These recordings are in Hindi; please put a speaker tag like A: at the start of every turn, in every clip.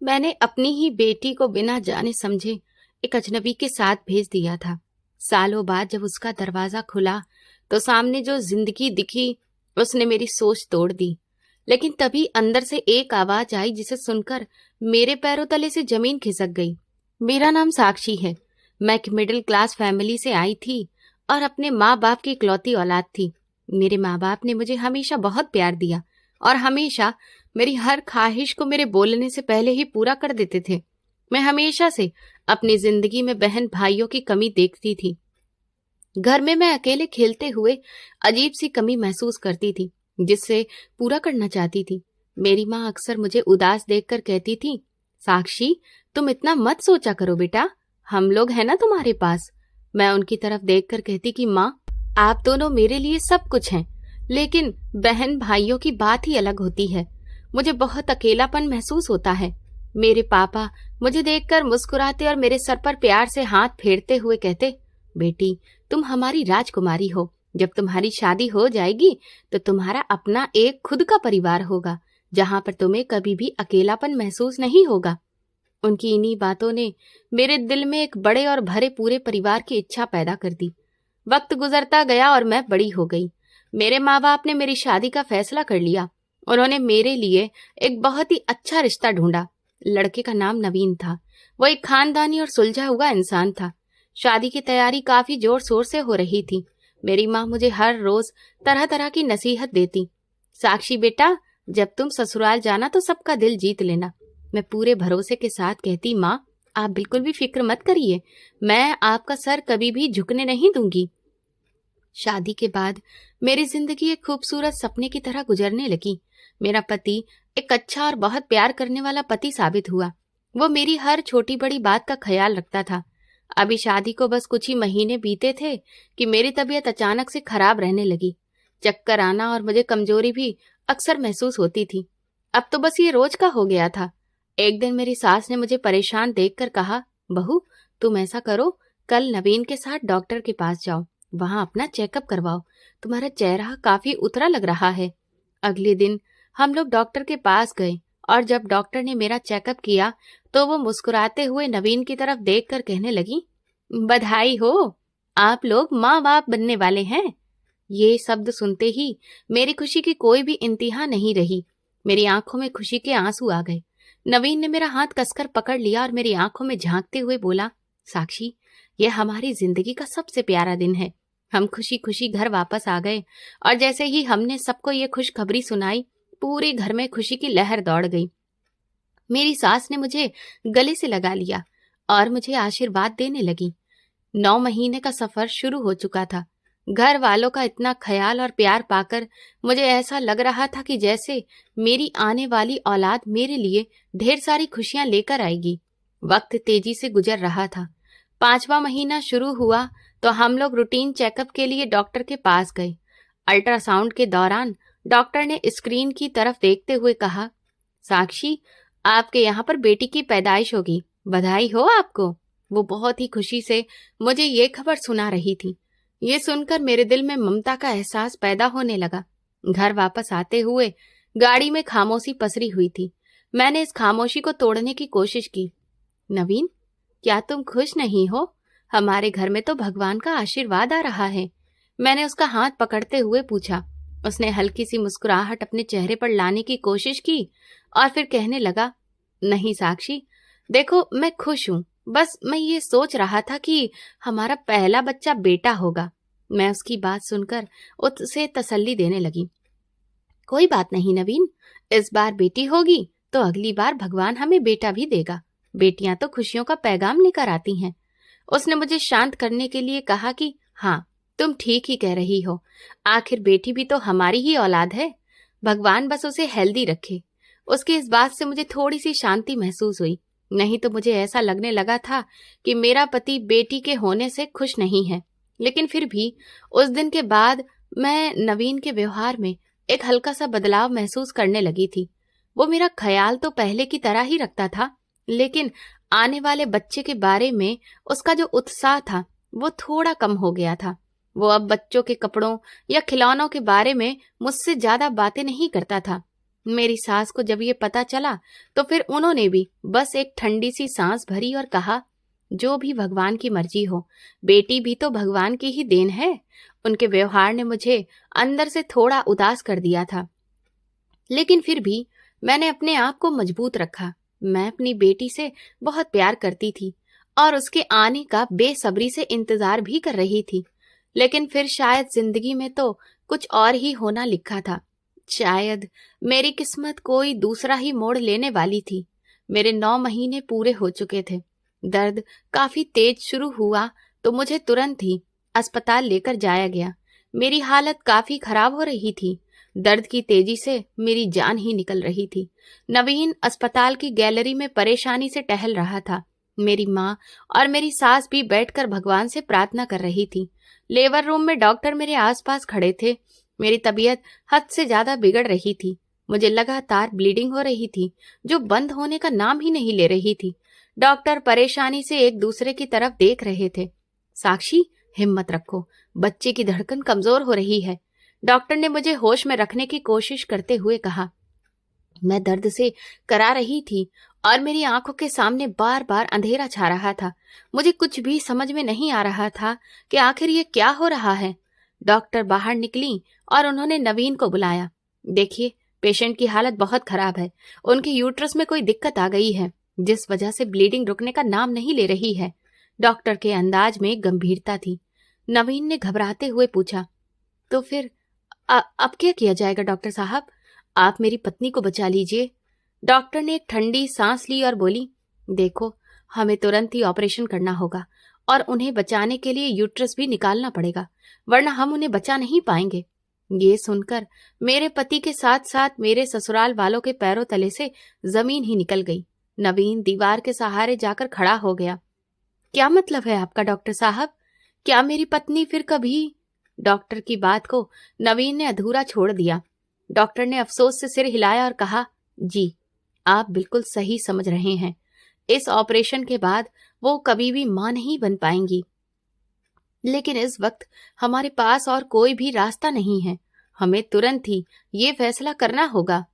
A: मैंने अपनी ही बेटी को बिना जाने समझे एक अजनबी के साथ भेज दिया था। सालों बाद जब उसका दरवाजा खुला तो सामने जो जिंदगी दिखी उसने मेरी सोच तोड़ दी। लेकिन तभी अंदर से एक आवाज आई जिसे सुनकर मेरे पैरों तले से जमीन खिसक गई। मेरा नाम साक्षी है। मैं एक मिडिल क्लास फैमिली से आई थी और अपने माँ बाप की इकलौती औलाद थी। मेरे माँ बाप ने मुझे हमेशा बहुत प्यार दिया और हमेशा मेरी हर ख्वाहिश को मेरे बोलने से पहले ही पूरा कर देते थे। मैं हमेशा से अपनी जिंदगी में बहन भाइयों की कमी देखती थी। घर में मैं अकेले खेलते हुए अजीब सी कमी महसूस करती थी जिससे पूरा करना चाहती थी। मेरी माँ अक्सर मुझे उदास देखकर कहती थी, साक्षी तुम इतना मत सोचा करो बेटा, हम लोग हैं ना तुम्हारे पास। मैं उनकी तरफ देखकर कहती कि माँ, आप दोनों मेरे लिए सब कुछ हैं, लेकिन बहन भाइयों की बात ही अलग होती है। मुझे बहुत अकेलापन महसूस होता है। मेरे पापा मुझे देखकर मुस्कुराते और मेरे सर पर प्यार से हाथ फेरते हुए कहते, बेटी तुम हमारी राजकुमारी हो। जब तुम्हारी शादी हो जाएगी तो तुम्हारा अपना एक खुद का परिवार होगा जहां पर तुम्हें कभी भी अकेलापन महसूस नहीं होगा। उनकी इन्हीं बातों ने मेरे दिल में एक बड़े और भरे पूरे परिवार की इच्छा पैदा कर दी। वक्त गुजरता गया और मैं बड़ी हो गई। मेरे माँ बाप ने मेरी शादी का फैसला कर लिया। उन्होंने मेरे लिए एक बहुत ही अच्छा रिश्ता ढूंढा। लड़के का नाम नवीन था। वो एक खानदानी और सुलझा हुआ इंसान था। शादी की तैयारी काफी जोर शोर से हो रही थी। मेरी माँ मुझे हर रोज तरह तरह की नसीहत देती। साक्षी बेटा, जब तुम ससुराल जाना तो सबका दिल जीत लेना। मैं पूरे भरोसे के साथ कहती, माँ आप बिल्कुल भी फिक्र मत करिए, मैं आपका सर कभी भी झुकने नहीं दूंगी। शादी के बाद मेरी जिंदगी एक खूबसूरत सपने की तरह गुजरने लगी। मेरा पति एक अच्छा और बहुत प्यार करने वाला पति साबित हुआ। वो मेरी हर छोटी बड़ी बात का ख्याल रखता था। अभी शादी को बस कुछ ही महीने बीते थे कि मेरी तबीयत अचानक से खराब रहने लगी। चक्कर आना और मुझे कमजोरी भी अक्सर महसूस होती थी। अब तो बस ये रोज का हो गया था। एक दिन मेरी सास ने मुझे परेशान देखकर कहा, बहू तुम ऐसा करो, कल नवीन के साथ डॉक्टर के पास जाओ, वहां अपना चेकअप करवाओ, तुम्हारा चेहरा काफी उतरा लग रहा है। अगले दिन हम लोग डॉक्टर के पास गए और जब डॉक्टर ने मेरा चेकअप किया तो वो मुस्कुराते हुए नवीन की तरफ देखकर कहने लगी, बधाई हो, आप लोग माँ बाप बनने वाले हैं। ये शब्द सुनते ही मेरी खुशी की कोई भी इंतहा नहीं रही। मेरी आंखों में खुशी के आंसू आ गए। नवीन ने मेरा हाथ कसकर पकड़ लिया और मेरी आंखों में झांकते हुए बोला, साक्षी ये हमारी जिंदगी का सबसे प्यारा दिन है। हम खुशी खुशी घर वापस आ गए और जैसे ही हमने सबको ये खुशखबरी सुनाई, पूरे घर में खुशी की लहर दौड़ गई। मेरी सास ने मुझे गले से लगा लिया और मुझे आशीर्वाद देने लगी। 9 महीने का सफर शुरू हो चुका था। घर वालों का इतना ख्याल और प्यार पाकर मुझे ऐसा लग रहा था कि जैसे मेरी आने वाली औलाद मेरे लिए ढेर सारी खुशियां लेकर आएगी। वक्त तेजी से गुजर रहा था। 5वां महीना शुरू हुआ तो हम लोग रूटीन चेकअप के लिए डॉक्टर के पास गए। अल्ट्रासाउंड के दौरान डॉक्टर ने स्क्रीन की तरफ देखते हुए कहा, साक्षी आपके यहाँ पर बेटी की पैदाइश होगी, बधाई हो आपको। वो बहुत ही खुशी से मुझे ये खबर सुना रही थी। ये सुनकर मेरे दिल में ममता का एहसास पैदा होने लगा। घर वापस आते हुए गाड़ी में खामोशी पसरी हुई थी। मैंने इस खामोशी को तोड़ने की कोशिश की। नवीन, क्या तुम खुश नहीं हो? हमारे घर में तो भगवान का आशीर्वाद आ रहा है। मैंने उसका हाथ पकड़ते हुए पूछा। उसने हल्की सी मुस्कुराहट अपने चेहरे पर लाने की कोशिश की और फिर कहने लगा, नहीं साक्षी, देखो मैं खुश हूं, बस मैं ये सोच रहा था कि हमारा पहला बच्चा बेटा होगा। मैं उसकी बात सुनकर उसे तसल्ली देने लगी। कोई बात नहीं नवीन, इस बार बेटी होगी तो अगली बार भगवान हमें बेटा भी देगा। बेटियां तो खुशियों का पैगाम लेकर आती हैं। उसने मुझे शांत करने के लिए कहा कि हाँ, तुम ठीक ही कह रही हो, आखिर बेटी भी तो हमारी ही औलाद है। भगवान बस उसे हेल्दी रखे। उसकी इस बात से मुझे थोड़ी सी शांति महसूस हुई। नहीं तो मुझे ऐसा लगने लगा था कि मेरा पति बेटी के होने से खुश नहीं है। लेकिन फिर भी उस दिन के बाद मैं नवीन के व्यवहार में एक हल्का सा बदलाव महसूस करने लगी थी। वो मेरा ख्याल तो पहले की तरह ही रखता था, लेकिन आने वाले बच्चे के बारे में उसका जो उत्साह था वो थोड़ा कम हो गया था। वो अब बच्चों के कपड़ों या खिलौनों के बारे में मुझसे ज्यादा बातें नहीं करता था। मेरी सास को जब ये पता चला तो फिर उन्होंने भी बस एक ठंडी सी सांस भरी और कहा, जो भी भगवान की मर्जी हो, बेटी भी तो भगवान की ही देन है। उनके व्यवहार ने मुझे अंदर से थोड़ा उदास कर दिया था, लेकिन फिर भी मैंने अपने आप को मजबूत रखा। मैं अपनी बेटी से बहुत प्यार करती थी और उसके आने का बेसब्री से इंतजार भी कर रही थी। लेकिन फिर शायद जिंदगी में तो कुछ और ही होना लिखा था। शायद मेरी किस्मत कोई दूसरा ही मोड़ लेने वाली थी। मेरे 9 महीने पूरे हो चुके थे। दर्द काफी तेज शुरू हुआ तो मुझे तुरंत ही अस्पताल लेकर जाया गया। मेरी हालत काफी खराब हो रही थी। दर्द की तेजी से मेरी जान ही निकल रही थी। नवीन अस्पताल की गैलरी में परेशानी से टहल रहा था। मेरी माँ और मेरी सास भी बैठकर भगवान से प्रार्थना कर रही थी। लेबर रूम में डॉक्टर मेरे आसपास खड़े थे। मेरी तबीयत हद से ज्यादा बिगड़ रही थी। मुझे लगातार ब्लीडिंग हो रही थी, जो बंद होने का नाम ही नहीं ले रही थी। डॉक्टर परेशानी से एक दूसरे की तरफ देख रहे थे। साक्षी, हिम्मत रखो, बच्चे की धड़कन कमजोर हो रही है, डॉक्टर ने मुझे होश में रखने की कोशिश करते हुए कहा। मैं दर्द से करा रही थी और मेरी आंखों के सामने बार बार अंधेरा छा रहा था। मुझे कुछ भी समझ में नहीं आ रहा था कि आखिर ये क्या हो रहा है। डॉक्टर बाहर निकली और उन्होंने नवीन को बुलाया। देखिए, पेशेंट की हालत बहुत खराब है। उनके यूट्रस में कोई दिक्कत आ गई है, जिस वजह से ब्लीडिंग रुकने का नाम नहीं ले रही है। डॉक्टर के अंदाज में गंभीरता थी। नवीन ने घबराते हुए पूछा, तो फिर अब क्या किया जाएगा डॉक्टर साहब? आप मेरी पत्नी को बचा लीजिए। डॉक्टर ने एक ठंडी सांस ली और बोली, देखो, हमें तुरंत ही ऑपरेशन करना होगा और उन्हें बचाने के लिए यूट्रस भी निकालना पड़ेगा, वरना हम उन्हें बचा नहीं पाएंगे। ये सुनकर मेरे पति के साथ साथ मेरे ससुराल वालों के पैरों तले से जमीन ही निकल गई। नवीन दीवार के सहारे जाकर खड़ा हो गया। क्या मतलब है आपका डॉक्टर साहब? क्या मेरी पत्नी फिर कभी? डॉक्टर की बात को नवीन ने अधूरा छोड़ दिया। डॉक्टर ने अफसोस से सिर हिलाया और कहा, जी, आप बिल्कुल सही समझ रहे हैं। इस ऑपरेशन के बाद वो कभी भी मां नहीं बन पाएंगी। लेकिन इस वक्त हमारे पास और कोई भी रास्ता नहीं है। हमें तुरंत ही ये फैसला करना होगा।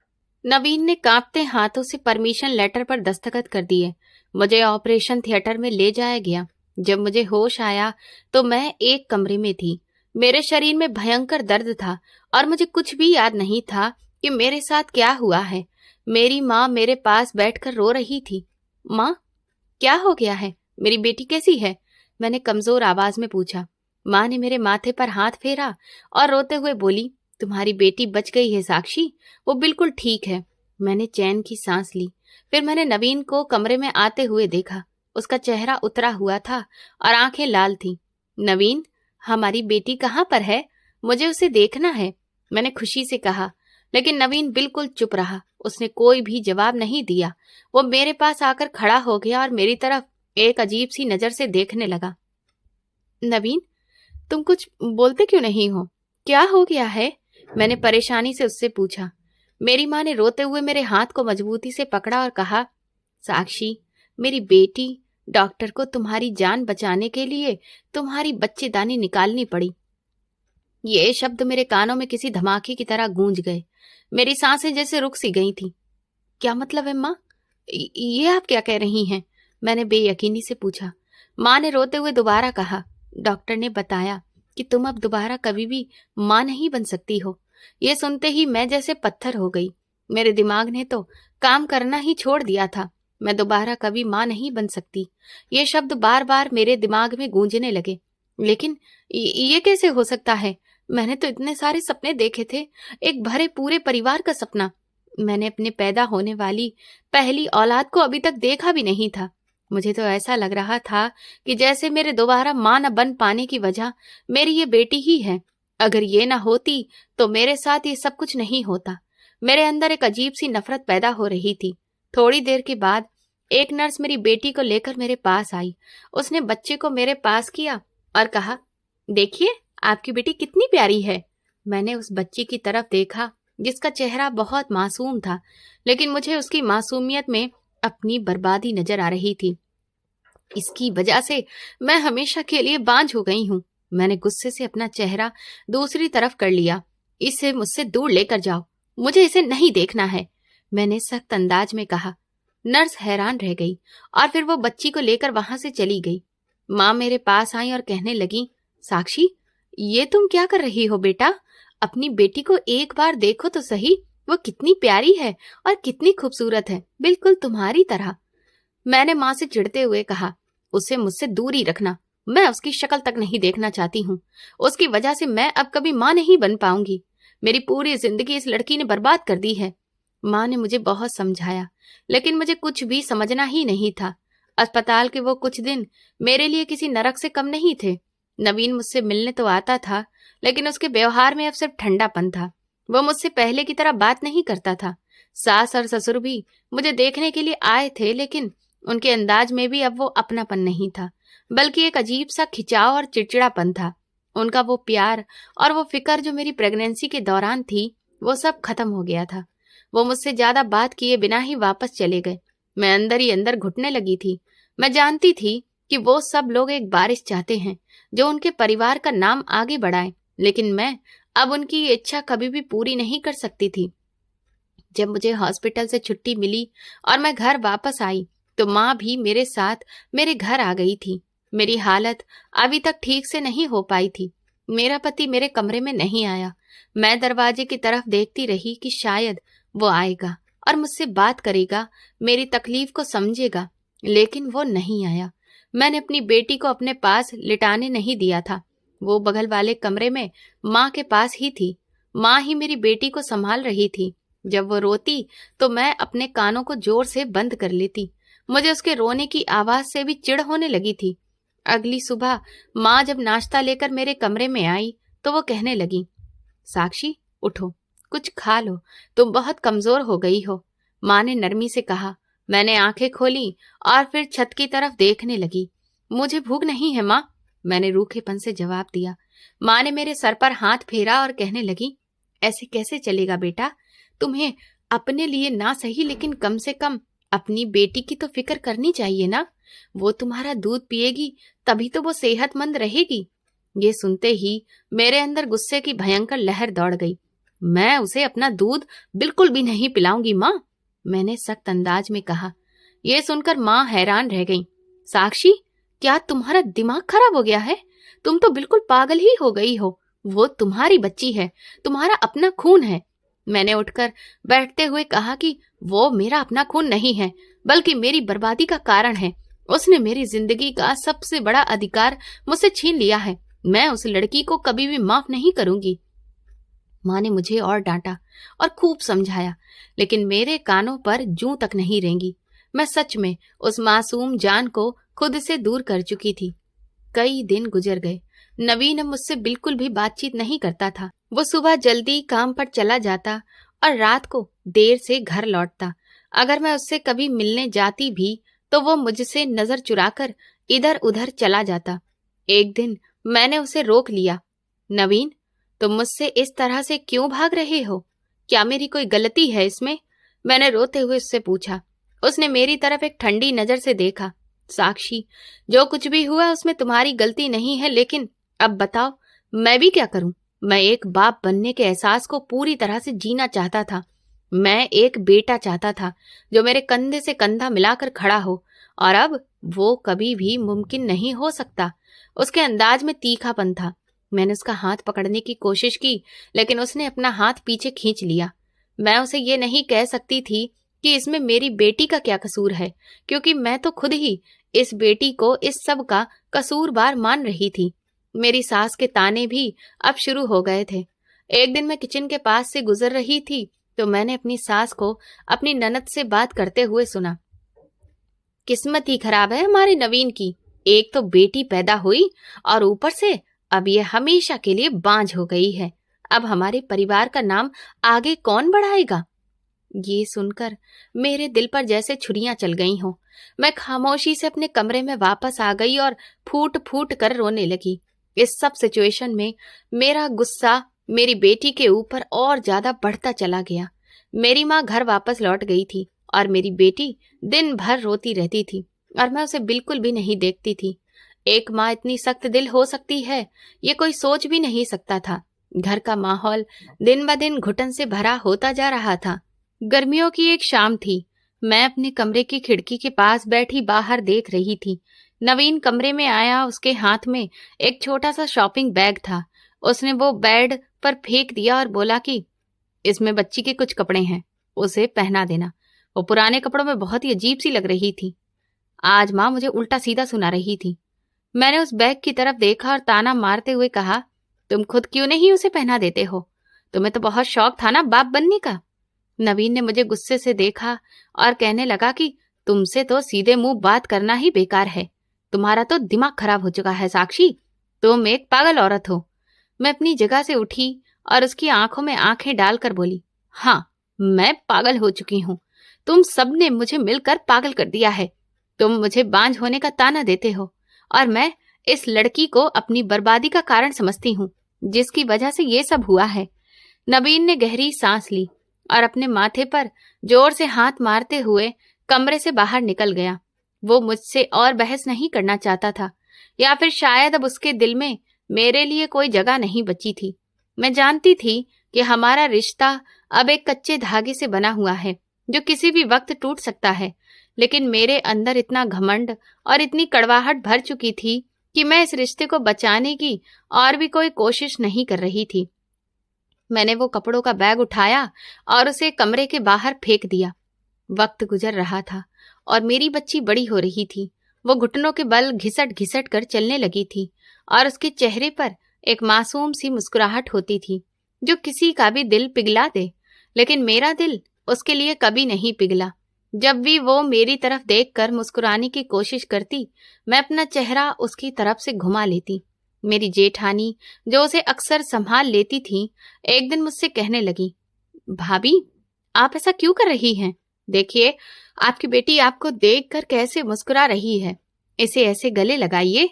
A: नवीन ने कांपते हाथों से परमिशन लेटर पर दस्तखत कर दिए। मुझे ऑपरेशन थिएटर में ले जाया गया। जब मुझे होश आया तो मैं एक कमरे में थी। मेरे शरीर में भयंकर दर्द था और मुझे कुछ भी याद नहीं था कि मेरे साथ क्या हुआ है। मेरी माँ मेरे पास बैठकर रो रही थी। माँ, क्या हो गया है? मेरी बेटी कैसी है? मैंने कमजोर आवाज में पूछा। माँ ने मेरे माथे पर हाथ फेरा और रोते हुए बोली, तुम्हारी बेटी बच गई है साक्षी, वो बिल्कुल ठीक है। मैंने चैन की सांस ली। फिर मैंने नवीन को कमरे में आते हुए देखा। उसका चेहरा उतरा हुआ था और आंखें लाल थी। नवीन, हमारी बेटी कहाँ पर है? मुझे उसे देखना है, मैंने खुशी से कहा। लेकिन नवीन बिल्कुल चुप रहा। उसने कोई भी जवाब नहीं दिया। वो मेरे पास आकर खड़ा हो गया और मेरी तरफ एक अजीब सी नजर से देखने लगा। नवीन, तुम कुछ बोलते क्यों नहीं हो? क्या हो गया है? मैंने परेशानी से उससे पूछा। मेरी माँ ने रोते हुए मेरे हाथ को मजबूती से पकड़ा और कहा, साक्षी, मेरी बेटी, डॉक्टर को तुम्हारी जान बचाने के लिए तुम्हारी बच्चेदानी निकालनी पड़ी। ये शब्द मेरे कानों में किसी धमाके की तरह गूंज गए। मेरी सांसें जैसे रुक सी गई थी। क्या मतलब है माँ? ये आप क्या कह रही हैं? मैंने बेयकीनी से पूछा। माँ ने रोते हुए दोबारा कहा, डॉक्टर ने बताया कि तुम अब दोबारा कभी भी माँ नहीं बन सकती हो। ये सुनते ही मैं जैसे पत्थर हो गई। मेरे दिमाग ने तो काम करना ही छोड़ दिया था। मैं दोबारा कभी माँ नहीं बन सकती। ये शब्द बार बार मेरे दिमाग में गूंजने लगे। लेकिन ये कैसे हो सकता है? मैंने तो इतने सारे सपने देखे थे, एक भरे पूरे परिवार का सपना। मैंने अपने पैदा होने वाली पहली औलाद को अभी तक देखा भी नहीं था। मुझे तो ऐसा लग रहा था कि जैसे मेरे दोबारा मां न बन पाने की वजह मेरी ये बेटी ही है। अगर ये ना होती तो मेरे साथ ये सब कुछ नहीं होता। मेरे अंदर एक अजीब सी नफरत पैदा हो रही थी। थोड़ी देर के बाद एक नर्स मेरी बेटी को लेकर मेरे पास आई। उसने बच्चे को मेरे पास किया और कहा, देखिए, आपकी बेटी कितनी प्यारी है। मैंने उस बच्ची की तरफ देखा जिसका चेहरा बहुत मासूम था, लेकिन मुझे उसकी मासूमियत में अपनी बर्बादी नजर आ रही थी। इसकी वजह से मैं हमेशा के लिए बांझ हो गई हूँ। मैंने गुस्से से अपना चेहरा दूसरी तरफ कर लिया। इसे मुझसे दूर लेकर जाओ। मुझे इसे नहीं देखना है, मैंने सख्त अंदाज में कहा। नर्स हैरान रह गई और फिर वो बच्ची को लेकर वहां से चली गई। माँ मेरे पास आई और कहने लगी, साक्षी, ये तुम क्या कर रही हो बेटा? अपनी बेटी को एक बार देखो तो सही, वो कितनी प्यारी है और कितनी खूबसूरत है, बिल्कुल तुम्हारी तरह। मैंने माँ से चिढ़ते हुए कहा, उसे मुझसे दूर ही रखना, मैं उसकी शक्ल तक नहीं देखना चाहती हूँ। उसकी वजह से मैं अब कभी माँ नहीं बन पाऊंगी। मेरी पूरी जिंदगी इस लड़की ने बर्बाद कर दी है। माँ ने मुझे बहुत समझाया, लेकिन मुझे कुछ भी समझना ही नहीं था। अस्पताल के वो कुछ दिन मेरे लिए किसी नरक से कम नहीं थे। नवीन मुझसे मिलने तो आता था, लेकिन उसके व्यवहार में अब सिर्फ ठंडापन था। वो मुझसे पहले की तरह बात नहीं करता था। सास और ससुर भी मुझे देखने के लिए आए थे, लेकिन उनके अंदाज में भी अब वो अपनापन नहीं था, बल्कि एक अजीब सा खिंचाव और चिड़चिड़ापन था। उनका वो प्यार और वो फिक्र जो मेरी प्रेगनेंसी के दौरान थी, वो सब खत्म हो गया था। वो मुझसे ज्यादा बात किए बिना ही वापस चले गए। मैं अंदर ही अंदर घुटने लगी थी। मैं जानती थी कि वो सब लोग एक बारिश चाहते हैं जो उनके परिवार का नाम आगे बढ़ाए, लेकिन मैं अब उनकी ये इच्छा कभी भी पूरी नहीं कर सकती थी। जब मुझे हॉस्पिटल से छुट्टी मिली और मैं घर वापस आई, तो माँ भी मेरे साथ मेरे घर आ गई थी। मेरी हालत अभी तक ठीक से नहीं हो पाई थी। मेरा पति मेरे कमरे में नहीं आया। मैं दरवाजे की तरफ देखती रही कि शायद वो आएगा और मुझसे बात करेगा, मेरी तकलीफ को समझेगा, लेकिन वो नहीं आया। मैंने अपनी बेटी को अपने पास लिटाने नहीं दिया था। वो बगल वाले कमरे में माँ के पास ही थी। माँ ही मेरी बेटी को संभाल रही थी। जब वो रोती तो मैं अपने कानों को जोर से बंद कर लेती। मुझे उसके रोने की आवाज से भी चिढ़ होने लगी थी। अगली सुबह माँ जब नाश्ता लेकर मेरे कमरे में आई तो वो कहने लगी, साक्षी, उठो, कुछ खा लो, तुम बहुत कमजोर हो गई हो। माँ ने नरमी से कहा। मैंने आंखें खोली और फिर छत की तरफ देखने लगी। मुझे भूख नहीं है माँ, मैंने रूखेपन से जवाब दिया। माँ ने मेरे सर पर हाथ फेरा और कहने लगी, ऐसे कैसे चलेगा बेटा? तुम्हें अपने लिए ना सही, लेकिन कम से कम अपनी बेटी की तो फिक्र करनी चाहिए ना। वो तुम्हारा दूध पिएगी तभी तो वो सेहतमंद रहेगी। ये सुनते ही मेरे अंदर गुस्से की भयंकर लहर दौड़ गई। मैं उसे अपना दूध बिल्कुल भी नहीं पिलाऊंगी माँ, मैंने सख्त अंदाज में कहा। ये सुनकर माँ हैरान रह गई। साक्षी, क्या तुम्हारा दिमाग खराब हो गया है? तुम तो बिल्कुल पागल ही हो गई हो। वो तुम्हारी बच्ची है, तुम्हारा अपना खून है। मैंने उठकर बैठते हुए कहा कि वो मेरा अपना खून नहीं है, बल्कि मेरी बर्बादी का कारण है। उसने मेरी जिंदगी का सबसे बड़ा अधिकार मुझसे छीन लिया है। मैं उस लड़की को कभी भी माफ नहीं करूंगी। माँ ने मुझे और डांटा और खूब समझाया, लेकिन मेरे कानों पर जूं तक नहीं रेंगी। मैं सच में उस मासूम जान को खुद से दूर कर चुकी थी। कई दिन गुजर गए। नवीन अब मुझसे बिल्कुल भी बातचीत नहीं करता था। वो सुबह जल्दी काम पर चला जाता और रात को देर से घर लौटता। अगर मैं उससे कभी मिलने जाती भी तो वो मुझसे नजर चुराकर इधर उधर चला जाता। एक दिन मैंने उसे रोक लिया। नवीन, तुम मुझसे इस तरह से क्यों भाग रहे हो? क्या मेरी कोई गलती है इसमें? मैंने रोते हुए उससे पूछा। उसने मेरी तरफ एक ठंडी नजर से देखा। साक्षी, जो कुछ भी हुआ उसमें तुम्हारी गलती नहीं है, लेकिन अब बताओ मैं भी क्या करूं? मैं एक बाप बनने के एहसास को पूरी तरह से जीना चाहता था। मैं एक बेटा चाहता था जो मेरे कंधे से कंधा मिलाकर खड़ा हो, और अब वो कभी भी मुमकिन नहीं हो सकता। उसके अंदाज में तीखापन था। मैंने उसका हाथ पकड़ने की कोशिश की, लेकिन उसने अपना हाथ पीछे खींच लिया। मैं उसे ये नहीं कह सकती थी कि इसमें मेरी बेटी का क्या कसूर है, क्योंकि मैं तो खुद ही इस बेटी को इस सब का कसूरवार मान रही थी। मेरी सास के ताने भी अब शुरू हो गए थे। एक दिन मैं किचन के पास से गुजर रही थी तो मैंने अपनी सास को अपनी ननद से बात करते हुए सुना। किस्मत ही खराब है हमारे नवीन की। एक तो बेटी पैदा हुई और ऊपर से अब ये हमेशा के लिए बांझ हो गई है। अब हमारे परिवार का नाम आगे कौन बढ़ाएगा? ये सुनकर मेरे दिल पर जैसे छुरियां चल गई हों। मैं खामोशी से अपने कमरे में वापस आ गई और फूट फूट कर रोने लगी। इस सब सिचुएशन में मेरा गुस्सा मेरी बेटी के ऊपर और ज्यादा बढ़ता चला गया। मेरी माँ घर वापस लौट गई थी और मेरी बेटी दिन भर रोती रहती थी और मैं उसे बिल्कुल भी नहीं देखती थी। एक माँ इतनी सख्त दिल हो सकती है, ये कोई सोच भी नहीं सकता था। घर का माहौल दिन ब दिन घुटन से भरा होता जा रहा था। गर्मियों की एक शाम थी। मैं अपने कमरे की खिड़की के पास बैठी बाहर देख रही थी। नवीन कमरे में आया। उसके हाथ में एक छोटा सा शॉपिंग बैग था। उसने वो बेड पर फेंक दिया और बोला कि इसमें बच्ची के कुछ कपड़े हैं, उसे पहना देना। वो पुराने कपड़ों में बहुत ही अजीब सी लग रही थी। आज माँ मुझे उल्टा सीधा सुना रही थी। मैंने उस बैग की तरफ देखा और ताना मारते हुए कहा, तुम खुद क्यों नहीं उसे पहना देते हो? तुम्हें तो बहुत शौक था ना बाप बनने का। नवीन ने मुझे गुस्से से देखा और कहने लगा कि तुमसे तो सीधे मुंह बात करना ही बेकार है। तुम्हारा तो दिमाग खराब हो चुका है साक्षी। तुम एक पागल औरत हो। मैं अपनी जगह से उठी और उसकी आंखों में आंखें डालकर बोली, हाँ, मैं पागल हो चुकी हूँ। तुम सबने मुझे मिलकर पागल कर दिया है। तुम मुझे बांझ होने का ताना देते हो और मैं इस लड़की को अपनी बर्बादी का कारण समझती हूँ, जिसकी वजह से ये सब हुआ है। नवीन ने गहरी सांस ली और अपने माथे पर जोर से हाथ मारते हुए कमरे से बाहर निकल गया। वो मुझसे और बहस नहीं करना चाहता था, या फिर शायद अब उसके दिल में मेरे लिए कोई जगह नहीं बची थी। मैं जानती थी कि हमारा रिश्ता अब एक कच्चे धागे से बना हुआ है जो किसी भी वक्त टूट सकता है, लेकिन मेरे अंदर इतना घमंड और इतनी कड़वाहट भर चुकी थी कि मैं इस रिश्ते को बचाने की और भी कोई कोशिश नहीं कर रही थी। मैंने वो कपड़ों का बैग उठाया और उसे कमरे के बाहर फेंक दिया। वक्त गुजर रहा था और मेरी बच्ची बड़ी हो रही थी। वो घुटनों के बल घिसट घिसट कर चलने लगी थी और उसके चेहरे पर एक मासूम सी मुस्कुराहट होती थी जो किसी का भी दिल पिघला दे, लेकिन मेरा दिल उसके लिए कभी नहीं पिघला। जब भी वो मेरी तरफ देखकर मुस्कुराने की कोशिश करती, मैं अपना चेहरा उसकी तरफ से घुमा लेती। मेरी जेठानी, जो उसे अक्सर संभाल लेती थी, एक दिन मुझसे कहने लगी, भाभी, आप ऐसा क्यों कर रही हैं? देखिए, आपकी बेटी आपको देखकर कैसे मुस्कुरा रही है। इसे ऐसे गले लगाइए।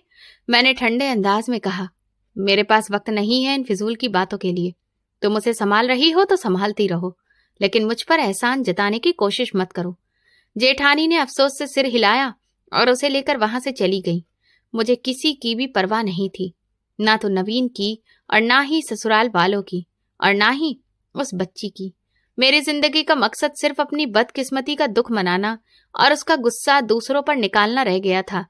A: मैंने ठंडे अंदाज में कहा, मेरे पास वक्त नहीं है इन फिजूल की बातों के लिए। तुम उसे संभाल रही हो तो संभालती रहो, लेकिन मुझ पर एहसान जताने की कोशिश मत करो। जेठानी ने अफसोस से सिर हिलाया और उसे लेकर वहां से चली गई। मुझे किसी की भी परवाह नहीं थी, ना तो नवीन की और ना ही ससुराल वालों की और ना ही उस बच्ची की। मेरी जिंदगी का मकसद सिर्फ अपनी बदकिस्मती का दुख मनाना और उसका गुस्सा दूसरों पर निकालना रह गया था।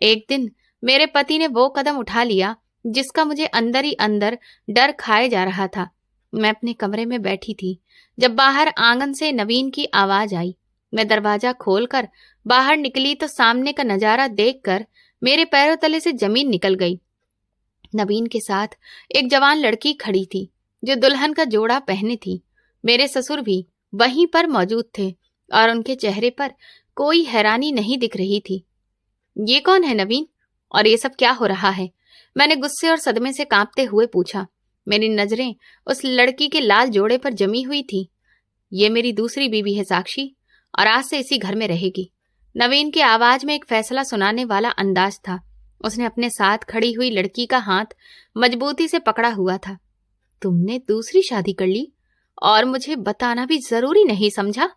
A: एक दिन मेरे पति ने वो कदम उठा लिया जिसका मुझे अंदर ही अंदर डर खाए जा रहा था। मैं अपने कमरे में बैठी थी जब बाहर आंगन से नवीन की आवाज आई। मैं दरवाजा खोलकर बाहर निकली तो सामने का नजारा देखकर मेरे पैरों तले से जमीन निकल गई। नवीन के साथ एक जवान लड़की खड़ी थी जो दुल्हन का जोड़ा पहने थी। मेरे ससुर भी वहीं पर मौजूद थे और उनके चेहरे पर कोई हैरानी नहीं दिख रही थी। ये कौन है नवीन, और ये सब क्या हो रहा है? मैंने गुस्से और सदमे से कांपते हुए पूछा। मेरी नजरें उस लड़की के लाल जोड़े पर जमी हुई थी। ये मेरी दूसरी बीवी है साक्षी, और आज से इसी घर में रहेगी। नवीन की आवाज में एक फैसला सुनाने वाला अंदाज था। उसने अपने साथ खड़ी हुई लड़की का हाथ मजबूती से पकड़ा हुआ था। तुमने दूसरी शादी कर ली और मुझे बताना भी जरूरी नहीं समझा?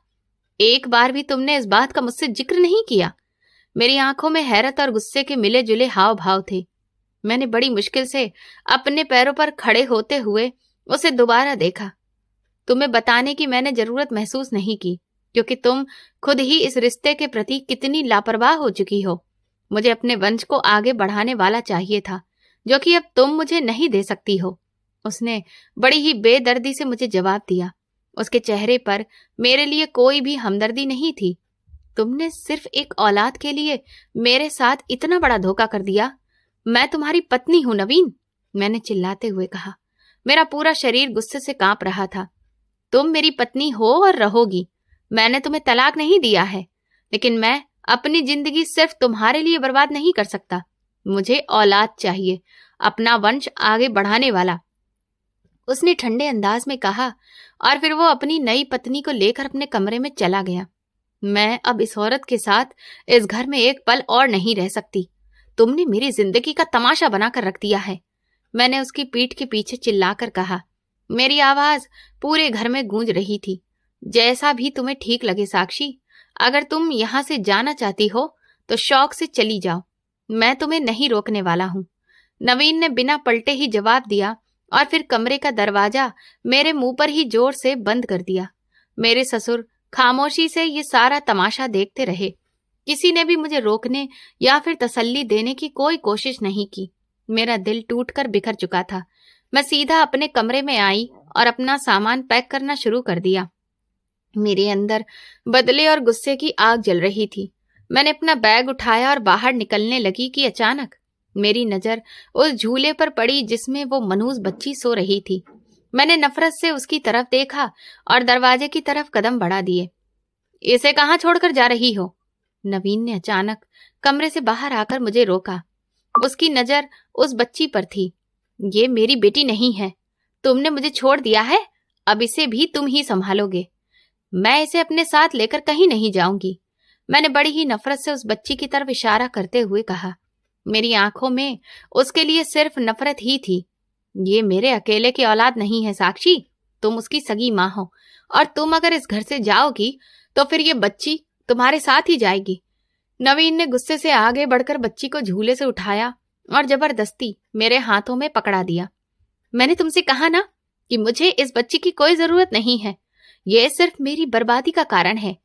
A: एक बार भी तुमने इस बात का मुझसे जिक्र नहीं किया। मेरी आंखों में हैरत और गुस्से के मिले जुले हाव भाव थे। मैंने बड़ी मुश्किल से अपने पैरों पर खड़े होते हुए उसे दोबारा देखा। तुम्हें बताने की मैंने जरूरत महसूस नहीं की, क्योंकि तुम खुद ही इस रिश्ते के प्रति कितनी लापरवाह हो चुकी हो। मुझे अपने वंश को आगे बढ़ाने वाला चाहिए था, जो कि अब तुम मुझे नहीं दे सकती हो। उसने बड़ी ही बेदर्दी से मुझे जवाब दिया। उसके चेहरे पर मेरे लिए कोई भी हमदर्दी नहीं थी। तुमने सिर्फ एक औलाद के लिए मेरे साथ इतना बड़ा धोखा कर दिया। मैं तुम्हारी पत्नी हूं नवीन, मैंने चिल्लाते हुए कहा। मेरा पूरा शरीर गुस्से से कांप रहा था। तुम मेरी पत्नी हो और रहोगी। मैंने तुम्हें तलाक नहीं दिया है, लेकिन मैं अपनी जिंदगी सिर्फ तुम्हारे लिए बर्बाद नहीं कर सकता। मुझे औलाद चाहिए, अपना वंश आगे बढ़ाने वाला, उसने ठंडे अंदाज में कहा, और फिर वो अपनी नई पत्नी को लेकर अपने कमरे में चला गया। मैं अब इस औरत के साथ इस घर में एक पल और नहीं रह सकती। तुमने मेरी जिंदगी का तमाशा बनाकर रख दिया है, मैंने उसकी पीठ के पीछे चिल्लाकर कहा। मेरी आवाज पूरे घर में गूंज रही थी। जैसा भी तुम्हें ठीक लगे साक्षी, अगर तुम यहां से जाना चाहती हो तो शौक से चली जाओ, मैं तुम्हें नहीं रोकने वाला हूं। नवीन ने बिना पलटे ही जवाब दिया और फिर कमरे का दरवाजा मेरे मुंह पर ही जोर से बंद कर दिया। मेरे ससुर खामोशी से ये सारा तमाशा देखते रहे। किसी ने भी मुझे रोकने या फिर तसल्ली देने की कोई कोशिश नहीं की। मेरा दिल टूटकर बिखर चुका था। मैं सीधा अपने कमरे में आई और अपना सामान पैक करना शुरू कर दिया। मेरे अंदर बदले और गुस्से की आग जल रही थी। मैंने अपना बैग उठाया और बाहर निकलने लगी कि अचानक मेरी नजर उस झूले पर पड़ी जिसमें वो मनहूस बच्ची सो रही थी। मैंने नफरत से उसकी तरफ देखा और दरवाजे की तरफ कदम बढ़ा दिए। इसे कहाँ छोड़कर जा रही हो? नवीन ने अचानक कमरे से बाहर आकर मुझे रोका। उसकी नजर उस बच्ची पर थी। ये मेरी बेटी नहीं है। तुमने मुझे छोड़ दिया है, अब इसे भी तुम ही संभालोगे। मैं इसे अपने साथ लेकर कहीं नहीं जाऊंगी। मैंने बड़ी ही नफरत से उस बच्ची की तरफ इशारा करते हुए कहा। मेरी आंखों में उसके लिए सिर्फ नफरत ही थी। ये मेरे अकेले की औलाद नहीं है साक्षी, तुम उसकी सगी माँ हो और तुम अगर इस घर से जाओगी तो फिर ये बच्ची तुम्हारे साथ ही जाएगी। नवीन ने गुस्से से आगे बढ़कर बच्ची को झूले से उठाया और जबरदस्ती मेरे हाथों में पकड़ा दिया। मैंने तुमसे कहा ना कि मुझे इस बच्ची की कोई जरूरत नहीं है। ये सिर्फ मेरी बर्बादी का कारण है।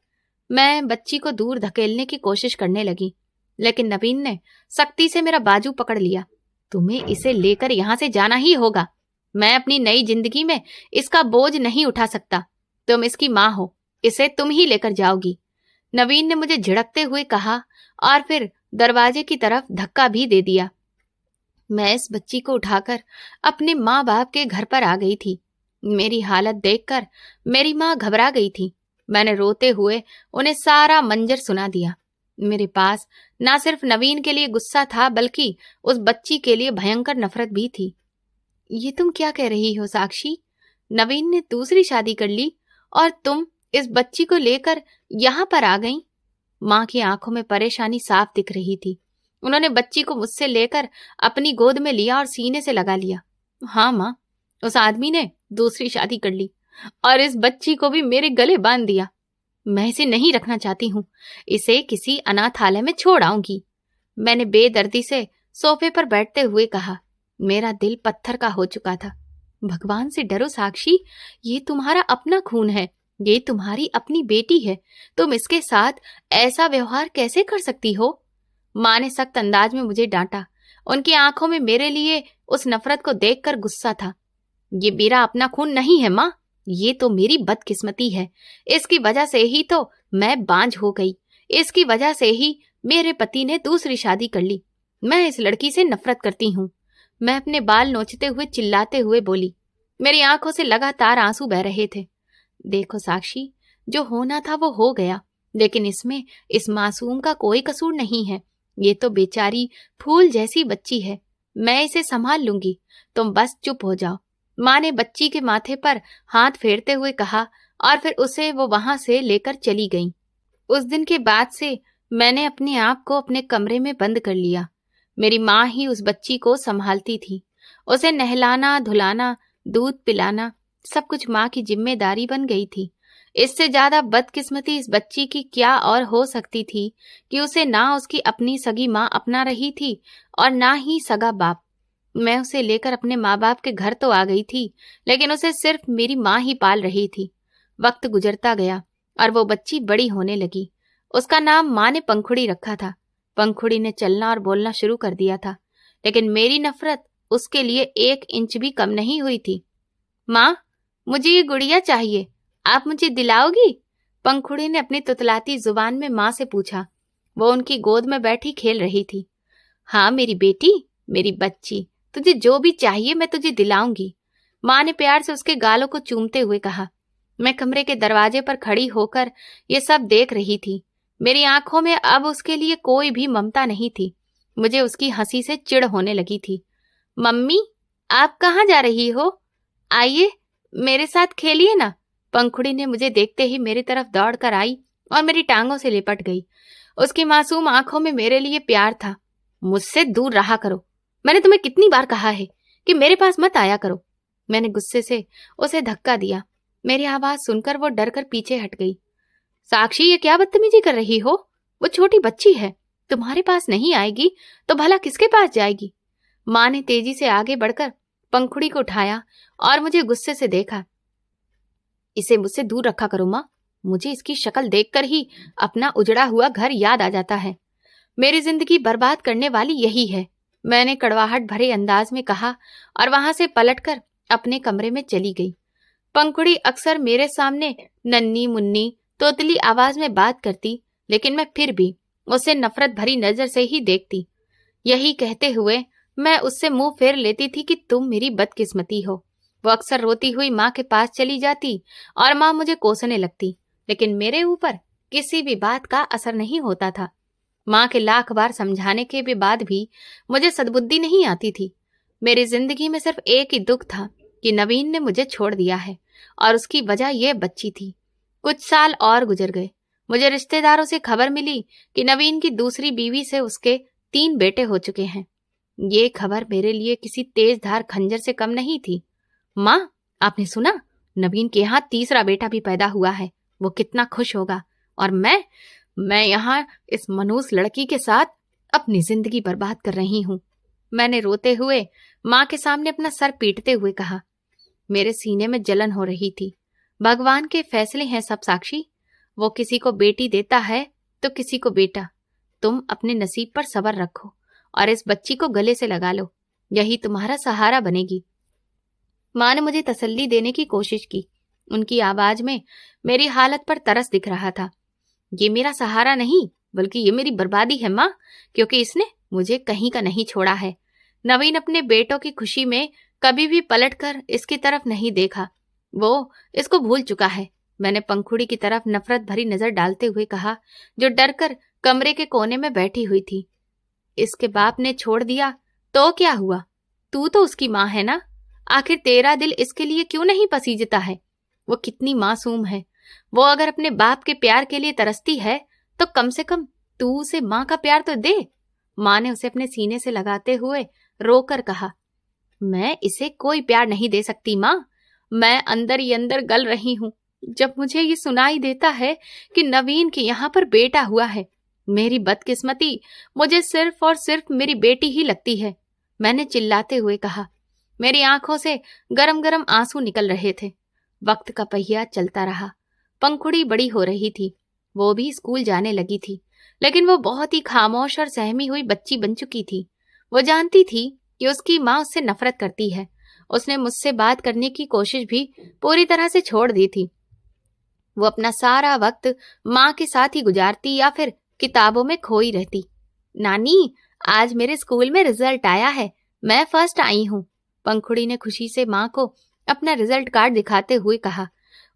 A: मैं बच्ची को दूर धकेलने की कोशिश करने लगी, लेकिन नवीन ने सख्ती से मेरा बाजू पकड़ लिया। तुम्हें इसे लेकर यहां से जाना ही होगा। मैं अपनी नई जिंदगी में इसका बोझ नहीं उठा सकता। तुम इसकी माँ हो, इसे तुम ही लेकर जाओगी। नवीन ने मुझे झिड़कते हुए कहा और फिर दरवाजे की तरफ धक्का भी दे दिया। मैं इस बच्ची को उठाकर अपने माँ बाप के घर पर आ गई थी। मेरी हालत देखकर मेरी माँ घबरा गई थी। मैंने रोते हुए उन्हें सारा मंजर सुना दिया। मेरे पास ना सिर्फ नवीन के लिए गुस्सा था बल्कि उस बच्ची के लिए भयंकर नफरत भी थी। ये तुम क्या कह रही हो साक्षी? नवीन ने दूसरी शादी कर ली और तुम इस बच्ची को लेकर यहाँ पर आ गई? माँ की आंखों में परेशानी साफ दिख रही थी। उन्होंने बच्ची को मुझसे लेकर अपनी गोद में लिया और सीने से लगा लिया। हाँ माँ, उस आदमी ने दूसरी शादी कर ली और इस बच्ची को भी मेरे गले बांध दिया। मैं इसे नहीं रखना चाहती हूँ। इसे किसी अनाथालय में छोड़ आऊंगी। मैंने बेदर्दी से सोफे पर बैठते हुए कहा। मेरा दिल पत्थर का हो चुका था। भगवान से डरो साक्षी, ये तुम्हारा अपना खून है, ये तुम्हारी अपनी बेटी है। तुम इसके साथ ऐसा व्यवहार कैसे कर सकती हो? माँ ने सख्त अंदाज में मुझे डांटा। उनकी आंखों में मेरे लिए उस नफरत को देखकर गुस्सा था। ये मेरा अपना खून नहीं है माँ, ये तो मेरी बदकिस्मती है। इसकी वजह से ही तो मैं बांझ हो गई। इसकी वजह से ही मेरे पति ने दूसरी शादी कर ली। मैं इस लड़की से नफरत करती हूँ। मैं अपने बाल नोचते हुए चिल्लाते हुए बोली। मेरी आंखों से लगातार आंसू बह रहे थे। देखो साक्षी, जो होना था वो हो गया, लेकिन इसमें इस मासूम का कोई कसूर नहीं है। ये तो बेचारी फूल जैसी बच्ची है। मैं इसे संभाल लूंगी, तुम बस चुप हो जाओ। माँ ने बच्ची के माथे पर हाथ फेरते हुए कहा और फिर उसे वो वहां से लेकर चली गई। उस दिन के बाद से मैंने अपने आप को अपने कमरे में बंद कर लिया। मेरी माँ ही उस बच्ची को संभालती थी। उसे नहलाना, धुलाना, दूध पिलाना, सब कुछ माँ की जिम्मेदारी बन गई थी। इससे ज्यादा बदकिस्मती इस बच्ची की क्या और हो सकती थी कि उसे ना उसकी अपनी सगी माँ अपना रही थी और ना ही सगा बाप। मैं उसे लेकर अपने माँ बाप के घर तो आ गई थी, लेकिन उसे सिर्फ मेरी माँ ही पाल रही थी। वक्त गुजरता गया और वो बच्ची बड़ी होने लगी। उसका नाम माँ ने पंखुड़ी रखा था। पंखुड़ी ने चलना और बोलना शुरू कर दिया था, लेकिन मेरी नफरत उसके लिए 1 इंच भी कम नहीं हुई थी। माँ, मुझे ये गुड़िया चाहिए, आप मुझे दिलाओगी? पंखुड़ी ने अपनी तुतलाती जुबान में माँ से पूछा। वो उनकी गोद में बैठी खेल रही थी। हाँ मेरी बेटी, मेरी बच्ची, तुझे जो भी चाहिए मैं तुझे दिलाऊंगी, माँ ने प्यार से उसके गालों को चूमते हुए कहा। मैं कमरे के दरवाजे पर खड़ी होकर ये सब देख रही थी। मेरी आंखों में अब उसके लिए कोई भी ममता नहीं थी। मुझे उसकी हंसी से चिढ़ होने लगी थी। मम्मी, आप कहाँ जा रही हो? आइए मेरे साथ खेलिए ना। पंखुड़ी ने मुझे देखते ही मेरी तरफ दौड़ कर आई और मेरी टांगों से लिपट गई। उसकी मासूम आंखों में मेरे लिए प्यार था। मुझसे दूर रहा करो, मैंने तुम्हें कितनी बार कहा है कि मेरे पास मत आया करो। मैंने गुस्से से उसे धक्का दिया। मेरी आवाज सुनकर वो डरकर पीछे हट गई। साक्षी, ये क्या बदतमीजी कर रही हो? वो छोटी बच्ची है, तुम्हारे पास नहीं आएगी तो भला किसके पास जाएगी? माँ ने तेजी से आगे बढ़कर पंखुड़ी को उठाया और मुझे गुस्से से देखा। इसे मुझसे दूर रखा करो माँ, मुझे इसकी शक्ल देखकर ही अपना उजड़ा हुआ घर याद आ जाता है। मेरी जिंदगी बर्बाद करने वाली यही है, मैंने कड़वाहट भरे अंदाज में कहा और वहां से पलटकर अपने कमरे में चली गई। पंखुड़ी अक्सर मेरे सामने नन्ही मुन्नी तोतली आवाज में बात करती, लेकिन मैं फिर भी उसे नफरत भरी नजर से ही देखती। यही कहते हुए मैं उससे मुंह फेर लेती थी कि तुम मेरी बदकिस्मती हो। वो अक्सर रोती हुई माँ के पास चली जाती और माँ मुझे कोसने लगती, लेकिन मेरे ऊपर किसी भी बात का असर नहीं होता था। माँ के लाख बार समझाने के बाद भी मुझे सद्बुद्धि नहीं आती थी। मेरी जिंदगी में सिर्फ एक ही दुख था कि नवीन ने मुझे छोड़ दिया है और उसकी वजह यह बच्ची थी। कुछ साल और गुजर गए। मुझे रिश्तेदारों से खबर मिली कि नवीन की दूसरी बीवी से उसके 3 बेटे हो चुके हैं। ये खबर मेरे लिए किसी तेज धार खंजर से कम नहीं थी। माँ, आपने सुना? नवीन के यहाँ तीसरा बेटा भी पैदा हुआ है। वो कितना खुश होगा। और मैं यहाँ इस मनूस लड़की के साथ अपनी जिंदगी बर्बाद कर रही हूँ। मैंने रोते हुए माँ के सामने अपना सर पीटते हुए कहा। मेरे सीने में जलन हो रही थी। भगवान के फैसले हैं सब साक्षी। वो किसी को बेटी देता है तो किसी को बेटा। तुम अपने नसीब पर सब्र रखो और इस बच्ची को गले से लगा लो, यही तुम्हारा सहारा बनेगी। माँ ने मुझे तसल्ली देने की कोशिश की। उनकी आवाज में मेरी हालत पर तरस दिख रहा था। ये मेरा सहारा नहीं, बल्कि ये मेरी बर्बादी है माँ, क्योंकि इसने मुझे कहीं का नहीं छोड़ा है। नवीन अपने बेटों की खुशी में कभी भी पलटकर इसकी तरफ नहीं देखा। वो इसको भूल चुका है। मैंने पंखुड़ी की तरफ नफरत भरी नजर डालते हुए कहा, जो डरकर कमरे के कोने में बैठी हुई थी। इसके बाप ने छोड़ दिया तो क्या हुआ? तू तो उसकी माँ है ना। आखिर तेरा दिल इसके लिए क्यों नहीं पसीजता है? वो कितनी मासूम है। वो अगर अपने बाप के प्यार के लिए तरसती है तो कम से कम तू उसे माँ का प्यार तो दे। माँ ने उसे अपने सीने से लगाते हुए रोकर कहा। मैं इसे कोई प्यार नहीं दे सकती माँ। मैं अंदर ही अंदर गल रही हूँ जब मुझे ये सुनाई देता है कि नवीन के यहाँ पर बेटा हुआ है। मेरी बदकिस्मती मुझे सिर्फ और सिर्फ मेरी बेटी ही लगती है, मैंने चिल्लाते हुए कहा। मेरी आंखों से गरम गरम आंसू निकल रहे थे। वक्त का पहिया चलता रहा। पंखुड़ी बड़ी हो रही थी। वो भी स्कूल जाने लगी थी, लेकिन वो बहुत ही खामोश और सहमी हुई बच्ची बन चुकी थी। वो जानती थी कि उसकी माँ उससे नफरत करती है। उसने मुझसे बात करने की कोशिश भी पूरी तरह से छोड़ दी थी। वो अपना सारा वक्त माँ के साथ ही गुजारती या फिर किताबों में खोई रहती। नानी, आज मेरे स्कूल में रिजल्ट आया है, मैं फर्स्ट आई हूँ। पंखुड़ी ने खुशी से माँ को अपना रिजल्ट कार्ड दिखाते हुए कहा।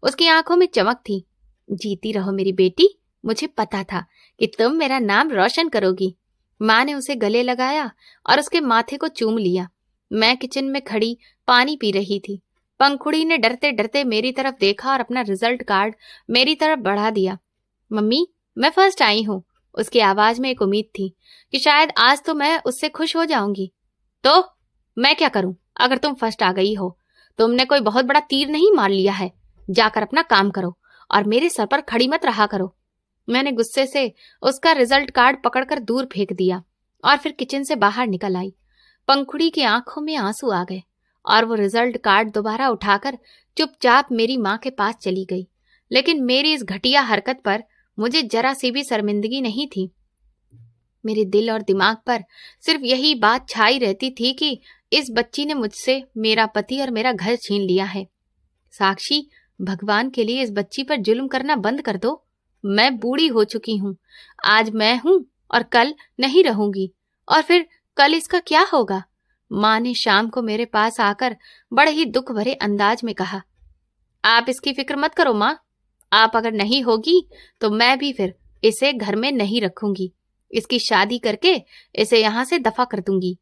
A: उसकी आंखों में चमक थी। जीती रहो मेरी बेटी, मुझे पता था कि तुम मेरा नाम रोशन करोगी। माँ ने उसे गले लगाया और उसके माथे को चूम लिया। मैं किचन में खड़ी पानी पी रही थी। पंखुड़ी ने डरते डरते मेरी तरफ देखा और अपना रिजल्ट कार्ड मेरी तरफ बढ़ा दिया। मम्मी, मैं फर्स्ट आई हूँ। उसकी आवाज में एक उम्मीद थी कि शायद आज तो मैं उससे खुश हो जाऊंगी। तो मैं क्या करूं अगर तुम फर्स्ट आ गई हो? तुमने कोई बहुत बड़ा तीर नहीं मार लिया है। जाकर अपना काम करो और मेरे सर पर खड़ी मत रहा करो। मैंने गुस्से से उसका रिजल्ट कार्ड पकड़कर दूर फेंक दिया और फिर किचन से बाहर निकल आई। पंखुड़ी की आंखों में आंसू आ गए और वो रिजल्ट कार्ड दोबारा उठाकर चुपचाप मेरी माँ के पास चली गई। लेकिन मेरी इस घटिया हरकत पर मुझे जरा सी भी शर्मिंदगी नहीं थी। मेरे दिल और दिमाग पर सिर्फ यही बात छाई रहती थी कि इस बच्ची ने मुझसे मेरा पति और मेरा घर छीन लिया है। साक्षी, भगवान के लिए इस बच्ची पर जुल्म करना बंद कर दो। मैं बूढ़ी हो चुकी हूँ। आज मैं हूँ और कल नहीं रहूंगी, और फिर कल इसका क्या होगा? माँ ने शाम को मेरे पास आकर बड़े ही दुख भरे अंदाज में कहा। आप इसकी फिक्र मत करो माँ, आप अगर नहीं होगी तो मैं भी फिर इसे घर में नहीं रखूंगी। इसकी शादी करके इसे यहाँ से दफा कर दूंगी।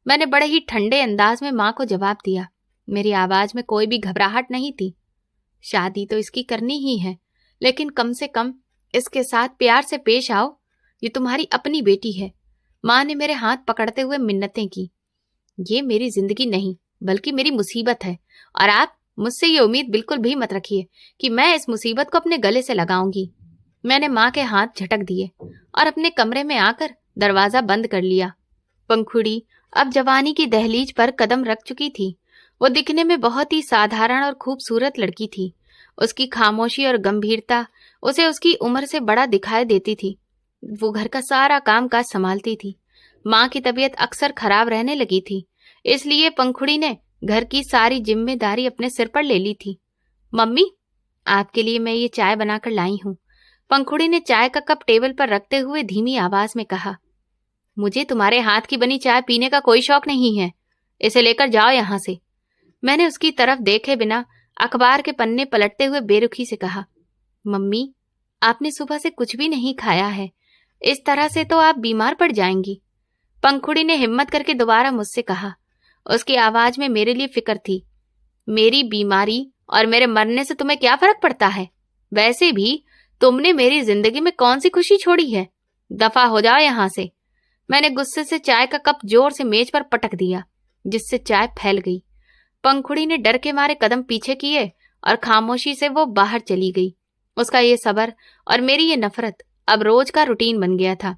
A: मैंने बड़े ही ठंडे अंदाज में माँ को जवाब दिया। मेरी आवाज में कोई भी घबराहट नहीं थी। शादी तो इसकी करनी ही है, लेकिन कम से कम इसके साथ प्यार से पेश आओ। ये तुम्हारी अपनी बेटी है। माँ ने मेरे हाथ पकड़ते हुए मिन्नतें की। ये मेरी जिंदगी नहीं बल्कि मेरी मुसीबत है, और आप मुझसे ये उम्मीद बिल्कुल भी मत रखिए कि मैं इस मुसीबत को अपने गले से लगाऊंगी। मैंने माँ के हाथ झटक दिए और अपने कमरे में आकर दरवाजा बंद कर लिया। पंखुड़ी अब जवानी की दहलीज पर कदम रख चुकी थी। वो दिखने में बहुत ही साधारण और खूबसूरत लड़की थी। उसकी खामोशी और गंभीरता उसे उसकी उम्र से बड़ा दिखाई देती थी। वो घर का सारा काम काज संभालती थी। माँ की तबीयत अक्सर खराब रहने लगी थी, इसलिए पंखुड़ी ने घर की सारी जिम्मेदारी अपने सिर पर ले ली थी। मम्मी, आपके लिए मैं ये चाय बनाकर लाई हूँ। पंखुड़ी ने चाय का कप टेबल पर रखते हुए धीमी आवाज में कहा। मुझे तुम्हारे हाथ की बनी चाय पीने का कोई शौक नहीं है, इसे लेकर जाओ यहाँ से। मैंने उसकी तरफ देखे बिना अखबार के पन्ने पलटते हुए बेरुखी से कहा। मम्मी, आपने सुबह से कुछ भी नहीं खाया है, इस तरह से तो आप बीमार पड़ जाएंगी। पंखुड़ी ने हिम्मत करके दोबारा मुझसे कहा। उसकी आवाज में मेरे लिए फिक्र थी। मेरी बीमारी और मेरे मरने से तुम्हें क्या फर्क पड़ता है? वैसे भी तुमने मेरी जिंदगी में कौन सी खुशी छोड़ी है? दफा हो जाओ यहां से। मैंने गुस्से से चाय का कप जोर से मेज पर पटक दिया, जिससे चाय फैल गई। पंखुड़ी ने डर के मारे कदम पीछे किए और खामोशी से वो बाहर चली गई। उसका ये सब्र और मेरी ये नफरत अब रोज का रूटीन बन गया था।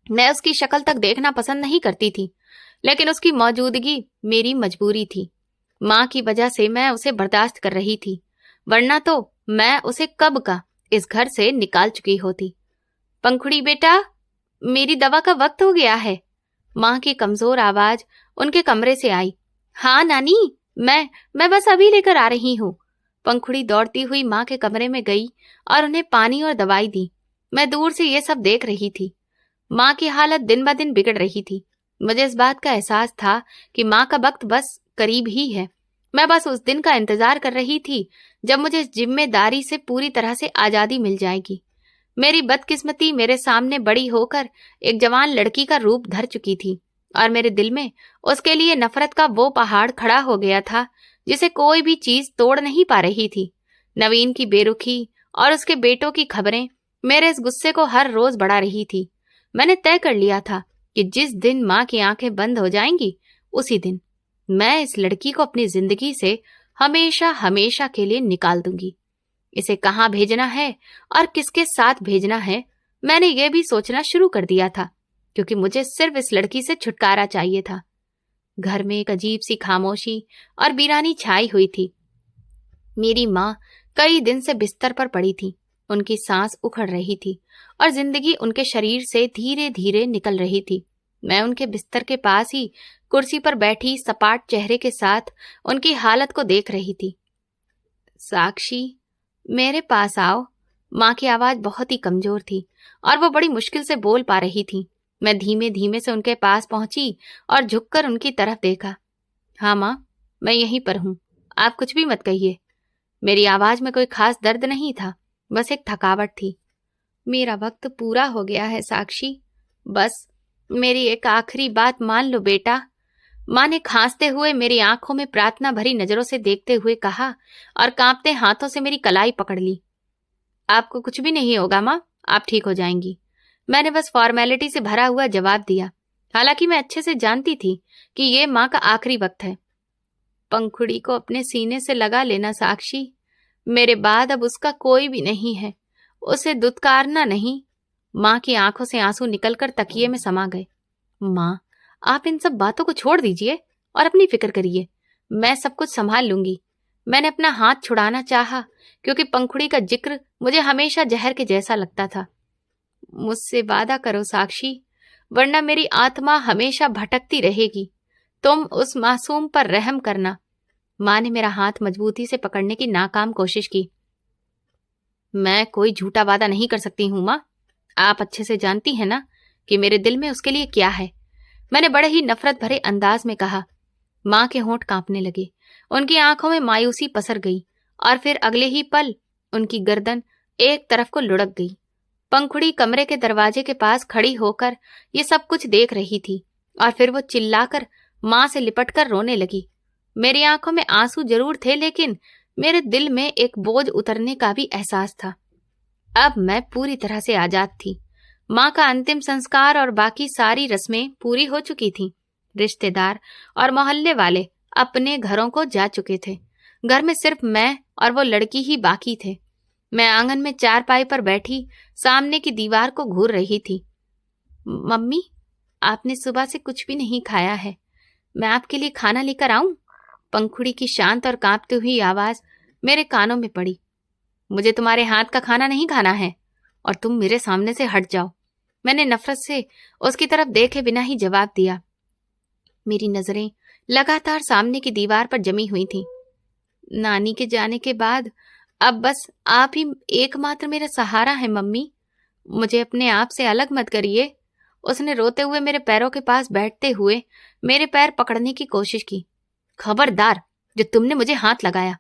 A: मैं उसकी शक्ल तक देखना पसंद नहीं करती थी, लेकिन उसकी मौजूदगी मेरी मजबूरी थी। माँ की वजह से मैं उसे बर्दाश्त कर रही थी, वरना तो मैं उसे कब का इस घर से निकाल चुकी होती। पंखुड़ी बेटा, मेरी दवा का वक्त हो गया है। माँ की कमजोर आवाज उनके कमरे से आई। हाँ नानी, मैं बस अभी लेकर आ रही हूँ। पंखुड़ी दौड़ती हुई माँ के कमरे में गई और उन्हें पानी और दवाई दी। मैं दूर से ये सब देख रही थी। माँ की हालत दिन ब दिन बिगड़ रही थी। मुझे इस बात का एहसास था कि माँ का वक्त बस करीब ही है। मैं बस उस दिन का इंतजार कर रही थी जब मुझे इस जिम्मेदारी से पूरी तरह से आजादी मिल जाएगी। मेरी बदकिस्मती मेरे सामने बड़ी होकर एक जवान लड़की का रूप धर चुकी थी और मेरे दिल में उसके लिए नफरत का वो पहाड़ खड़ा हो गया था जिसे कोई भी चीज तोड़ नहीं पा रही थी। नवीन की बेरुखी और उसके बेटों की खबरें मेरे इस गुस्से को हर रोज बढ़ा रही थी। मैंने तय कर लिया था कि जिस दिन माँ की आंखें बंद हो जाएंगी, उसी दिन मैं इस लड़की को अपनी जिंदगी से हमेशा हमेशा के लिए निकाल दूंगी। इसे कहाँ भेजना है और किसके साथ भेजना है, मैंने यह भी सोचना शुरू कर दिया था, क्योंकि मुझे सिर्फ इस लड़की से छुटकारा चाहिए था। घर में एक अजीब सी खामोशी और वीरानी छाई हुई थी। मेरी माँ कई दिन से बिस्तर पर पड़ी थी। उनकी सांस उखड़ रही थी और जिंदगी उनके शरीर से धीरे धीरे निकल रही थी। मैं उनके बिस्तर के पास ही कुर्सी पर बैठी सपाट चेहरे के साथ उनकी हालत को देख रही थी। साक्षी, मेरे पास आओ। माँ की आवाज बहुत ही कमजोर थी और वो बड़ी मुश्किल से बोल पा रही थी। मैं धीमे धीमे से उनके पास पहुंची और झुककर उनकी तरफ देखा। हाँ माँ, मैं यहीं पर हूँ, आप कुछ भी मत कहिए। मेरी आवाज में कोई खास दर्द नहीं था, बस एक थकावट थी। मेरा वक्त पूरा हो गया है साक्षी, बस मेरी एक आखिरी बात मान लो बेटा। माँ ने खांसते हुए मेरी आंखों में प्रार्थना भरी नजरों से देखते हुए कहा और कांपते हाथों से मेरी कलाई पकड़ ली। आपको कुछ भी नहीं होगा माँ, आप ठीक हो जाएंगी। मैंने बस फॉर्मेलिटी से भरा हुआ जवाब दिया, हालांकि मैं अच्छे से जानती थी कि ये माँ का आखिरी वक्त है। पंखुड़ी को अपने सीने से लगा लेना साक्षी, मेरे बाद अब उसका कोई भी नहीं है, उसे दुत्कारना नहीं। माँ की आंखों से आंसू निकलकर तकिए में समा गए। माँ, आप इन सब बातों को छोड़ दीजिए और अपनी फिक्र करिए, मैं सब कुछ संभाल लूंगी। मैंने अपना हाथ छुड़ाना चाहा, क्योंकि पंखुड़ी का जिक्र मुझे हमेशा जहर के जैसा लगता था। मुझसे वादा करो साक्षी, वरना मेरी आत्मा हमेशा भटकती रहेगी। तुम उस मासूम पर रहम करना। माँ ने मेरा हाथ मजबूती से पकड़ने की नाकाम कोशिश की। मैं कोई झूठा वादा नहीं कर सकती हूँ माँ, आप अच्छे से जानती हैं ना कि मेरे दिल में उसके लिए क्या है, मैंने बड़े ही नफरत भरे अंदाज में कहा। माँ के होंठ कांपने लगे, उनकी आंखों में मायूसी पसर गई और फिर अगले ही पल उनकी गर्दन एक तरफ को लुढ़क गई। पंखुड़ी कमरे के दरवाजे के पास खड़ी होकर ये सब कुछ देख रही थी और फिर वो चिल्लाकर माँ से लिपटकर रोने लगी। मेरी आंखों में आंसू जरूर थे, लेकिन मेरे दिल में एक बोझ उतरने का भी एहसास था। अब मैं पूरी तरह से आजाद थी। माँ का अंतिम संस्कार और बाकी सारी रस्में पूरी हो चुकी थीं। रिश्तेदार और मोहल्ले वाले अपने घरों को जा चुके थे। घर में सिर्फ मैं और वो लड़की ही बाकी थे। मैं आंगन में चारपाई पर बैठी सामने की दीवार को घूर रही थी। मम्मी, आपने सुबह से कुछ भी नहीं खाया है, मैं आपके लिए खाना लेकर आऊं? पंखुड़ी की शांत और कांपती हुई आवाज मेरे कानों में पड़ी। मुझे तुम्हारे हाथ का खाना नहीं खाना है और तुम मेरे सामने से हट जाओ। मैंने नफरत से उसकी तरफ देखे बिना ही जवाब दिया। मेरी नजरें लगातार सामने की दीवार पर जमी हुई थीं। नानी के जाने के बाद अब बस आप ही एकमात्र मेरा सहारा है मम्मी। मुझे अपने आप से अलग मत करिए। उसने रोते हुए मेरे पैरों के पास बैठते हुए मेरे पैर पकड़ने की कोशिश की। खबरदार, जो तुमने मुझे हाथ लगाया,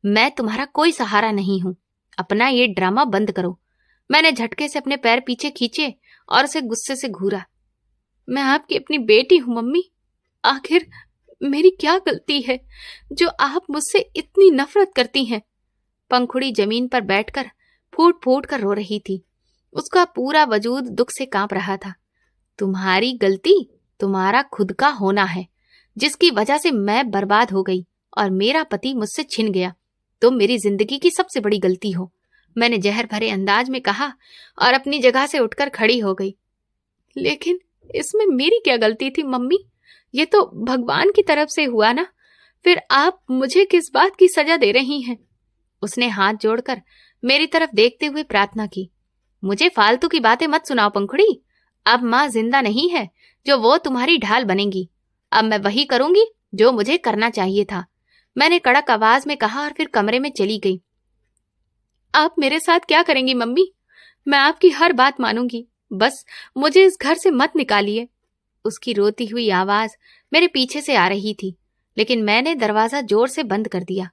A: मैं तुम्हारा कोई सहारा नहीं हूं। अपना ये ड्रामा बंद करो। मैंने झटके से अपने पैर पीछे खींचे और उसे गुस्से से घूरा। मैं आपकी अपनी बेटी हूं मम्मी। आखिर मेरी क्या गलती है जो आप मुझसे इतनी नफरत करती हैं? पंखुड़ी जमीन पर बैठकर फूट फूट कर रो रही थी। उसका पूरा वजूद दुख से कांप रहा था। तुम्हारी गलती तुम्हारा खुद का होना है, जिसकी वजह से मैं बर्बाद हो गई और मेरा पति मुझसे छिन गया। तुम मेरी जिंदगी की सबसे बड़ी गलती हो, मैंने जहर भरे अंदाज में कहा और अपनी जगह से उठकर खड़ी हो गई। लेकिन इसमें मेरी क्या गलती थी मम्मी? ये तो भगवान की तरफ से हुआ ना। फिर आप मुझे किस बात की सजा दे रही हैं? उसने हाथ जोड़कर मेरी तरफ देखते हुए प्रार्थना की। मुझे फालतू की बातें मत सुनाओ पंखुड़ी। अब माँ जिंदा नहीं है जो वो तुम्हारी ढाल बनेंगी। अब मैं वही करूंगी जो मुझे करना चाहिए था, मैंने कड़क आवाज में कहा और फिर कमरे में चली गई। आप मेरे साथ क्या करेंगी मम्मी? मैं आपकी हर बात मानूंगी, बस मुझे इस घर से मत निकालिए। उसकी रोती हुई आवाज मेरे पीछे से आ रही थी, लेकिन मैंने दरवाजा जोर से बंद कर दिया।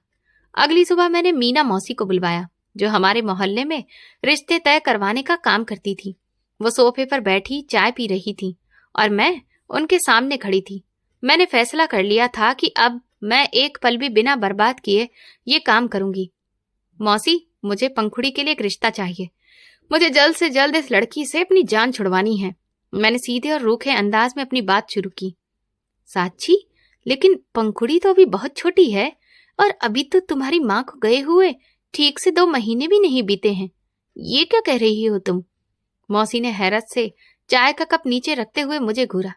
A: अगली सुबह मैंने मीना मौसी को बुलवाया, जो हमारे मोहल्ले में रिश्ते तय करवाने का काम करती थी। वो सोफे पर बैठी चाय पी रही थी और मैं उनके सामने खड़ी थी। मैंने फैसला कर लिया था कि अब मैं एक पल भी बिना बर्बाद किए ये काम करूंगी। मौसी, मुझे पंखुड़ी के लिए एक रिश्ता चाहिए। मुझे जल्द से जल्द इस लड़की से अपनी जान छुड़वानी है। मैंने सीधे और रूखे अंदाज में अपनी बात शुरू की। साक्षी, लेकिन पंखुड़ी तो अभी बहुत छोटी है और अभी तो तुम्हारी माँ को गए हुए ठीक से 2 महीने भी नहीं बीते हैं। ये क्या कह रही हो तुम? मौसी ने हैरत से चाय का कप नीचे रखते हुए मुझे घूरा।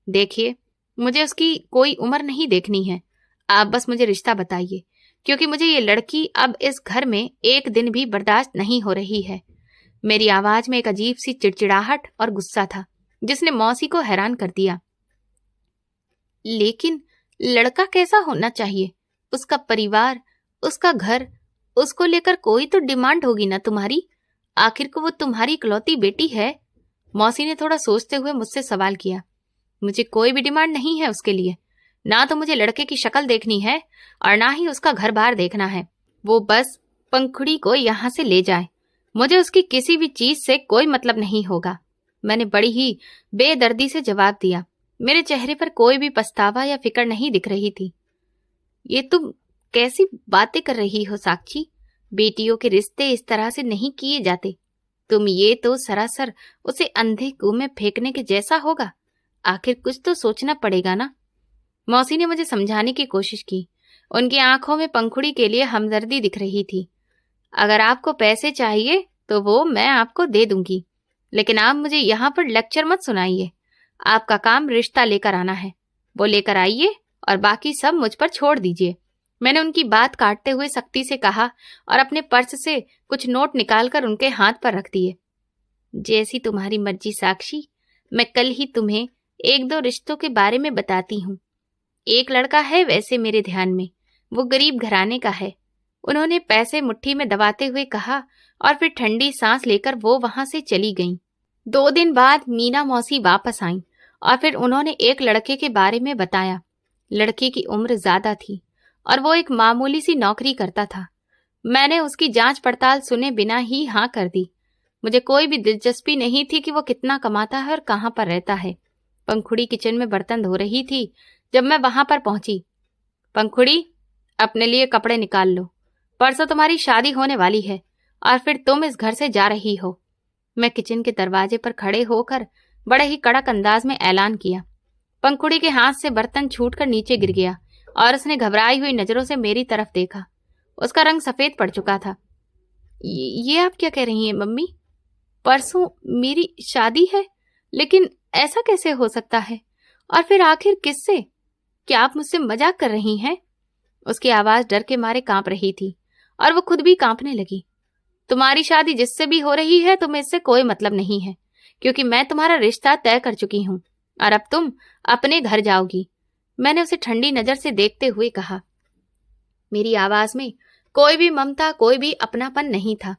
A: देखिए, मुझे उसकी कोई उम्र नहीं देखनी है। आप बस मुझे रिश्ता बताइए, क्योंकि मुझे ये लड़की अब इस घर में एक दिन भी बर्दाश्त नहीं हो रही है। मेरी आवाज में एक अजीब सी चिड़चिड़ाहट और गुस्सा था, जिसने मौसी को हैरान कर दिया। लेकिन लड़का कैसा होना चाहिए? उसका परिवार, उसका घर, उसको लेकर कोई तो डिमांड होगी ना तुम्हारी? आखिर को वो तुम्हारी इकलौती बेटी है। मौसी ने थोड़ा सोचते हुए मुझसे सवाल किया। मुझे कोई भी डिमांड नहीं है उसके लिए। ना तो मुझे लड़के की शक्ल देखनी है और ना ही उसका घर बार देखना है। वो बस पंखुड़ी को यहाँ से ले जाए। मुझे उसकी किसी भी चीज से कोई मतलब नहीं होगा, मैंने बड़ी ही बेदर्दी से जवाब दिया। मेरे चेहरे पर कोई भी पछतावा या फिक्र नहीं दिख रही थी। ये तुम कैसी बातें कर रही हो साक्षी? बेटियों के रिश्ते इस तरह से नहीं किए जाते। तुम ये तो सरासर उसे अंधे कुएं में फेंकने के जैसा होगा। आखिर कुछ तो सोचना पड़ेगा ना। मौसी ने मुझे समझाने की कोशिश की। उनकी आंखों में पंखुड़ी के लिए हमदर्दी दिख रही थी। अगर आपको पैसे चाहिए तो वो मैं आपको दे दूंगी, लेकिन आप मुझे यहाँ पर लेक्चर मत सुनाइए। आपका काम रिश्ता लेकर आना है, वो लेकर आइए और बाकी सब मुझ पर छोड़ दीजिए। मैंने उनकी बात काटते हुए सख्ती से कहा और अपने पर्स से कुछ नोट निकालकर उनके हाथ पर रख दिए। जैसी तुम्हारी मर्जी साक्षी, मैं कल ही तुम्हें 1-2 रिश्तों के बारे में बताती हूँ। एक लड़का है वैसे मेरे ध्यान में, वो गरीब घराने का है। उन्होंने पैसे मुट्ठी में दबाते हुए कहा और फिर ठंडी सांस लेकर वो वहां से चली गईं। 2 दिन बाद मीना मौसी वापस आईं और फिर उन्होंने एक लड़के के बारे में बताया। लड़के की उम्र ज्यादा थी और वो एक मामूली सी नौकरी करता था। मैंने उसकी जांच पड़ताल सुने बिना ही हाँ कर दी। मुझे कोई भी दिलचस्पी नहीं थी कि वो कितना कमाता है और कहाँ पर रहता है। पंखुड़ी किचन में बर्तन धो रही थी जब मैं वहां पर पहुंची। पंखुड़ी, अपने लिए कपड़े निकाल लो, परसों तुम्हारी शादी होने वाली है और फिर तुम इस घर से जा रही हो। मैं किचन के दरवाजे पर खड़े होकर बड़े ही कड़क अंदाज में ऐलान किया। पंखुड़ी के हाथ से बर्तन छूटकर नीचे गिर गया और उसने घबराई हुई नजरों से मेरी तरफ देखा। उसका रंग सफेद पड़ चुका था। ये आप क्या कह रही हैं मम्मी? परसों मेरी शादी है? लेकिन ऐसा कैसे हो सकता है? और फिर आखिर किससे? क्या आप मुझसे मजाक कर रही हैं? उसकी आवाज डर के मारे कांप रही थी और वो खुद भी कांपने लगी। तुम्हारी शादी जिससे भी हो रही है तुम्हें इससे कोई मतलब नहीं है, क्योंकि मैं तुम्हारा रिश्ता तय कर चुकी हूं और अब तुम अपने घर जाओगी, मैंने उसे ठंडी नजर से देखते हुए कहा। मेरी आवाज में कोई भी ममता, कोई भी अपनापन नहीं था।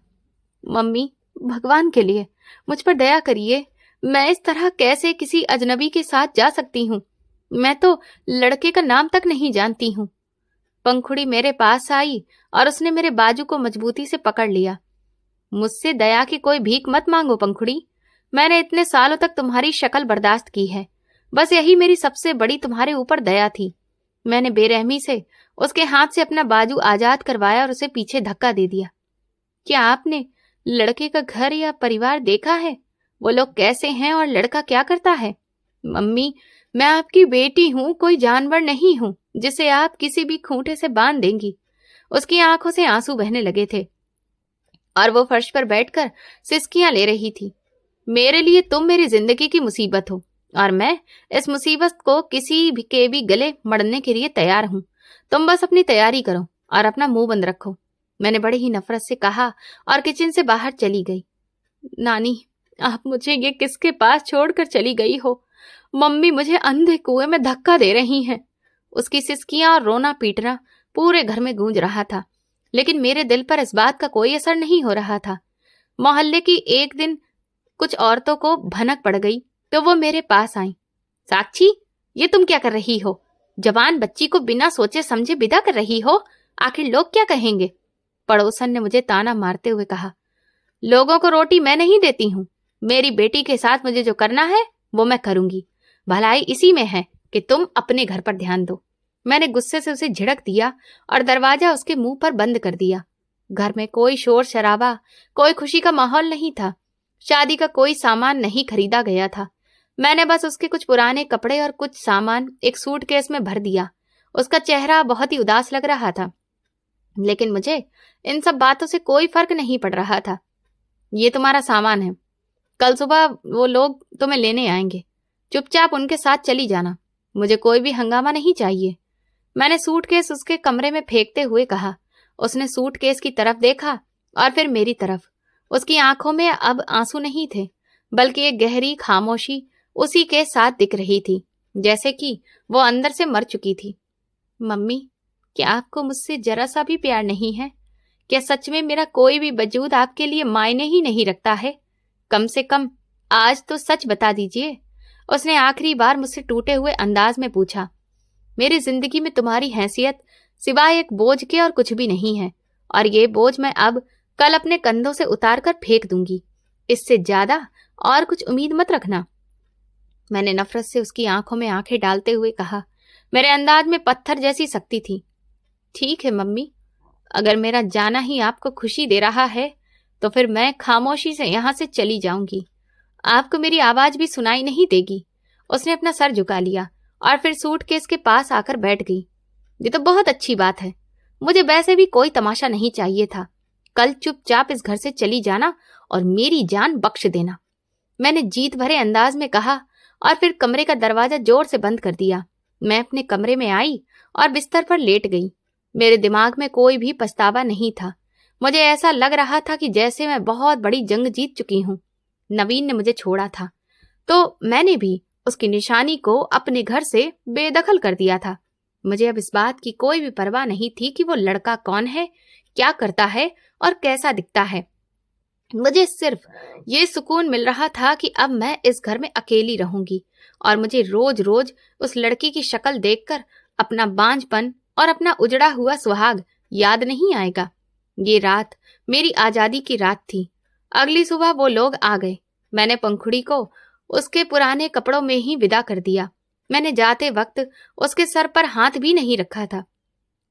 A: मम्मी, भगवान के लिए मुझ पर दया करिए। मैं इस तरह कैसे किसी अजनबी के साथ जा सकती हूँ? मैं तो लड़के का नाम तक नहीं जानती हूँ। पंखुड़ी मेरे पास आई और उसने मेरे बाजू को मजबूती से पकड़ लिया। मुझसे दया की कोई भीख मत मांगो पंखुड़ी। मैंने इतने सालों तक तुम्हारी शक्ल बर्दाश्त की है, बस यही मेरी सबसे बड़ी तुम्हारे ऊपर दया थी। मैंने बेरहमी से उसके हाथ से अपना बाजू आजाद करवाया और उसे पीछे धक्का दे दिया। क्या आपने लड़के का घर या परिवार देखा है? वो लोग कैसे हैं और लड़का क्या करता है? मम्मी, मैं आपकी बेटी हूं, कोई जानवर नहीं हूं जिसे आप किसी भी खूंटे से बांध देंगी। उसकी आंखों से आंसू बहने लगे थे और वो फर्श पर बैठकर सिसकियां ले रही थी। मेरे लिए तुम मेरी जिंदगी की मुसीबत हो और मैं इस मुसीबत को किसी भी के भी गले मड़ने के लिए तैयार हूं। तुम बस अपनी तैयारी करो और अपना मुंह बंद रखो, मैंने बड़े ही नफरत से कहा और किचन से बाहर चली गई। नानी, आप मुझे ये किसके पास छोड़कर चली गई हो? मम्मी मुझे अंधे कुएं में धक्का दे रही हैं। उसकी सिसकियां और रोना पीटना पूरे घर में गूंज रहा था, लेकिन मेरे दिल पर इस बात का कोई असर नहीं हो रहा था। मोहल्ले की एक दिन कुछ औरतों को भनक पड़ गई तो वो मेरे पास आई। साक्षी, ये तुम क्या कर रही हो? जवान बच्ची को बिना सोचे समझे विदा कर रही हो, आखिर लोग क्या कहेंगे? पड़ोसन ने मुझे ताना मारते हुए कहा। लोगों को रोटी मैं नहीं देती हूँ, मेरी बेटी के साथ मुझे जो करना है वो मैं करूंगी। भलाई इसी में है कि तुम अपने घर पर ध्यान दो। मैंने गुस्से से उसे झिड़क दिया और दरवाजा उसके मुंह पर बंद कर दिया। घर में कोई शोर शराबा, कोई खुशी का माहौल नहीं था। शादी का कोई सामान नहीं खरीदा गया था। मैंने बस उसके कुछ पुराने कपड़े और कुछ सामान एक सूटकेस में भर दिया। उसका चेहरा बहुत ही उदास लग रहा था, लेकिन मुझे इन सब बातों से कोई फर्क नहीं पड़ रहा था। ये तुम्हारा सामान है, कल सुबह वो लोग तुम्हें लेने आएंगे, चुपचाप उनके साथ चली जाना, मुझे कोई भी हंगामा नहीं चाहिए, मैंने सूटकेस उसके कमरे में फेंकते हुए कहा। उसने सूटकेस की तरफ देखा और फिर मेरी तरफ। उसकी आंखों में अब आंसू नहीं थे, बल्कि एक गहरी खामोशी उसी के साथ दिख रही थी, जैसे कि वो अंदर से मर चुकी थी। मम्मी, क्या आपको मुझसे जरा सा भी प्यार नहीं है? क्या सच में मेरा कोई भी वजूद आपके लिए मायने ही नहीं रखता है? कम से कम आज तो सच बता दीजिए। उसने आखिरी बार मुझसे टूटे हुए अंदाज में पूछा। मेरी जिंदगी में तुम्हारी हैसियत सिवाय एक बोझ के और कुछ भी नहीं है, और ये बोझ मैं अब कल अपने कंधों से उतार कर फेंक दूंगी। इससे ज्यादा और कुछ उम्मीद मत रखना। मैंने नफरत से उसकी आंखों में आंखें डालते हुए कहा। मेरे अंदाज में पत्थर जैसी सख्ती थी। ठीक है मम्मी, अगर मेरा जाना ही आपको खुशी दे रहा है तो फिर मैं खामोशी से यहां से चली जाऊंगी। आपको मेरी आवाज भी सुनाई नहीं देगी। उसने अपना सर झुका लिया और फिर सूटकेस के पास आकर बैठ गई। ये तो बहुत अच्छी बात है, मुझे वैसे भी कोई तमाशा नहीं चाहिए था। कल चुपचाप इस घर से चली जाना और मेरी जान बख्श देना, मैंने जीत भरे अंदाज में कहा और फिर कमरे का दरवाजा जोर से बंद कर दिया। मैं अपने कमरे में आई और बिस्तर पर लेट गई। मेरे दिमाग में कोई भी पछतावा नहीं था। मुझे ऐसा लग रहा था कि जैसे मैं बहुत बड़ी जंग जीत चुकी हूँ। नवीन ने मुझे छोड़ा था तो मैंने भी उसकी निशानी को अपने घर से बेदखल कर दिया था। मुझे अब इस बात की कोई भी परवाह नहीं थी कि वो लड़का कौन है, क्या करता है और कैसा दिखता है। मुझे सिर्फ ये सुकून मिल रहा था कि अब मैं इस घर में अकेली रहूंगी और मुझे रोज रोज उस लड़की की शक्ल देखकर अपना बांझपन और अपना उजड़ा हुआ सुहाग याद नहीं आएगा। ये रात मेरी आजादी की रात थी। अगली सुबह वो लोग आ गए। मैंने पंखुड़ी को उसके पुराने कपड़ों में ही विदा कर दिया। मैंने जाते वक्त उसके सर पर हाथ भी नहीं रखा था।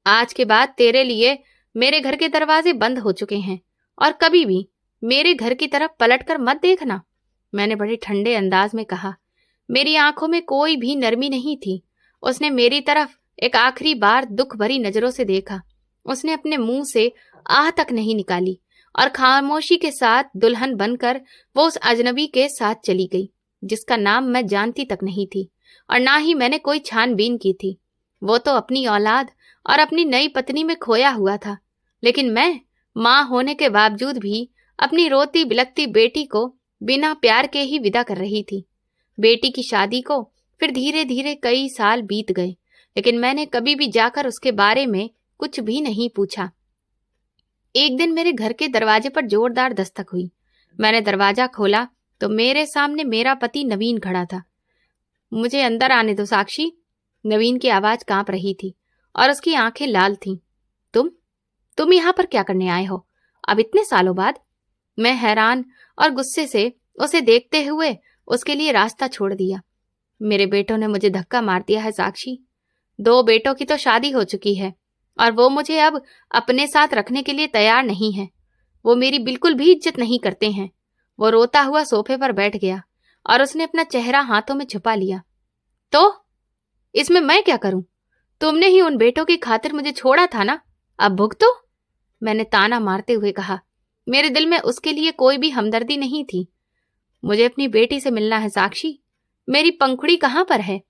A: आज के बाद तेरे लिए मेरे घर के दरवाजे बंद हो चुके हैं और कभी भी मेरे घर की तरफ पलटकर मत देखना, मैंने बड़े ठंडे अंदाज में कहा। मेरी आंखों में कोई भी नरमी नहीं थी। उसने मेरी तरफ एक आखिरी बार दुख भरी नजरों से देखा। उसने अपने मुंह से आह तक नहीं निकाली और खामोशी के साथ दुल्हन बनकर वो उस अजनबी के साथ चली गई जिसका नाम मैं जानती तक नहीं थी और ना ही मैंने कोई छानबीन की थी। वो तो अपनी औलाद और अपनी नई पत्नी में खोया हुआ था, लेकिन मैं मां होने के बावजूद भी अपनी रोती बिलखती बेटी को बिना प्यार के ही विदा कर रही थी। बेटी की शादी को फिर धीरे धीरे कई साल बीत गए, लेकिन मैंने कभी भी जाकर उसके बारे में कुछ भी नहीं पूछा। एक दिन मेरे घर के दरवाजे पर जोरदार दस्तक हुई। मैंने दरवाजा खोला तो मेरे सामने मेरा पति नवीन खड़ा था। मुझे अंदर आने दो साक्षी। नवीन की आवाज कांप रही थी और उसकी आंखें लाल थीं। तुम यहां पर क्या करने आए हो अब इतने सालों बाद? मैं हैरान और गुस्से से उसे देखते हुए उसके लिए रास्ता छोड़ दिया। मेरे बेटों ने मुझे धक्का मार दिया है साक्षी। 2 बेटों की तो शादी हो चुकी है और वो मुझे अब अपने साथ रखने के लिए तैयार नहीं है। वो मेरी बिल्कुल भी इज्जत नहीं करते हैं। वो रोता हुआ सोफे पर बैठ गया और उसने अपना चेहरा हाथों में छुपा लिया। तो इसमें मैं क्या करूं? तुमने ही उन बेटों की खातिर मुझे छोड़ा था ना, अब भुगतो। मैंने ताना मारते हुए कहा। मेरे दिल में उसके लिए कोई भी हमदर्दी नहीं थी। मुझे अपनी बेटी से मिलना है साक्षी। मेरी पंखुड़ी कहां पर है?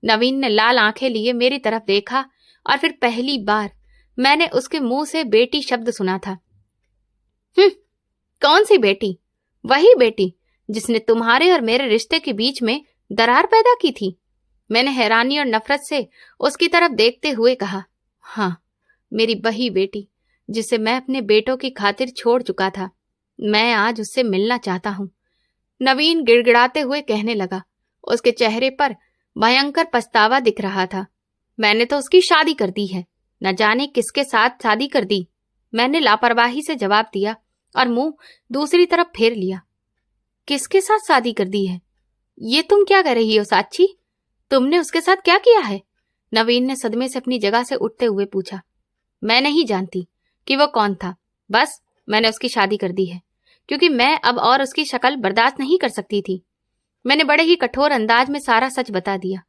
A: नवीन ने लाल आंखें लिए मेरी तरफ देखा और फिर पहली बार मैंने उसके मुंह से बेटी शब्द सुना था। कौन सी बेटी? वही बेटी जिसने तुम्हारे और मेरे रिश्ते के बीच में दरार पैदा की थी। मैंने हैरानी और नफरत से उसकी तरफ देखते हुए कहा। हाँ, मेरी वही बेटी जिसे मैं अपने बेटों की खातिर छोड़ चुका था। मैं आज उससे मिलना चाहता हूं। नवीन गिड़गिड़ाते हुए कहने लगा। उसके चेहरे पर भयंकर पछतावा दिख रहा था। मैंने तो उसकी शादी कर दी है, न जाने किसके साथ शादी कर दी। मैंने लापरवाही से जवाब दिया और मुंह दूसरी तरफ फेर लिया। किसके साथ शादी कर दी है? ये तुम क्या कर रही हो साक्षी? तुमने उसके साथ क्या किया है? नवीन ने सदमे से अपनी जगह से उठते हुए पूछा। मैं नहीं जानती कि वो कौन था, बस मैंने उसकी शादी कर दी है क्योंकि मैं अब और उसकी शक्ल बर्दाश्त नहीं कर सकती थी। मैंने बड़े ही कठोर अंदाज में सारा सच बता दिया।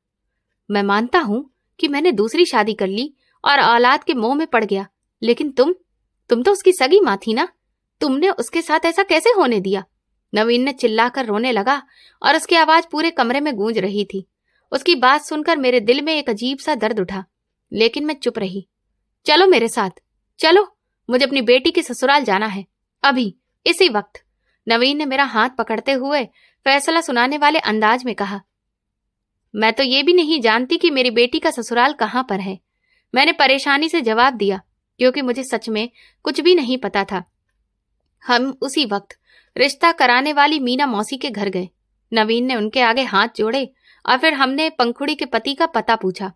A: मैं मानता हूं कि मैंने दूसरी शादी कर ली और औलाद के मोह में पड़ गया, लेकिन तुम तो उसकी सगी मां थी ना। तुमने उसके साथ ऐसा कैसे होने दिया? नवीन ने चिल्लाकर रोने लगा और उसकी आवाज पूरे कमरे में गूंज रही थी। उसकी बात सुनकर मेरे दिल में एक अजीब सा दर्द उठा, लेकिन मैं चुप रही। चलो मेरे साथ, चलो, मुझे अपनी बेटी के ससुराल जाना है, अभी, इसी वक्त। नवीन ने मेरा हाथ पकड़ते हुए फैसला सुनाने वाले अंदाज में कहा। मैं तो ये भी नहीं जानती कि मेरी बेटी का ससुराल कहां पर है, मैंने परेशानी से जवाब दिया, क्योंकि मुझे सच में कुछ भी नहीं पता था। हम उसी वक्त रिश्ता कराने वाली मीना मौसी के घर गए। नवीन ने उनके आगे हाथ जोड़े और फिर हमने पंखुड़ी के पति का पता पूछा।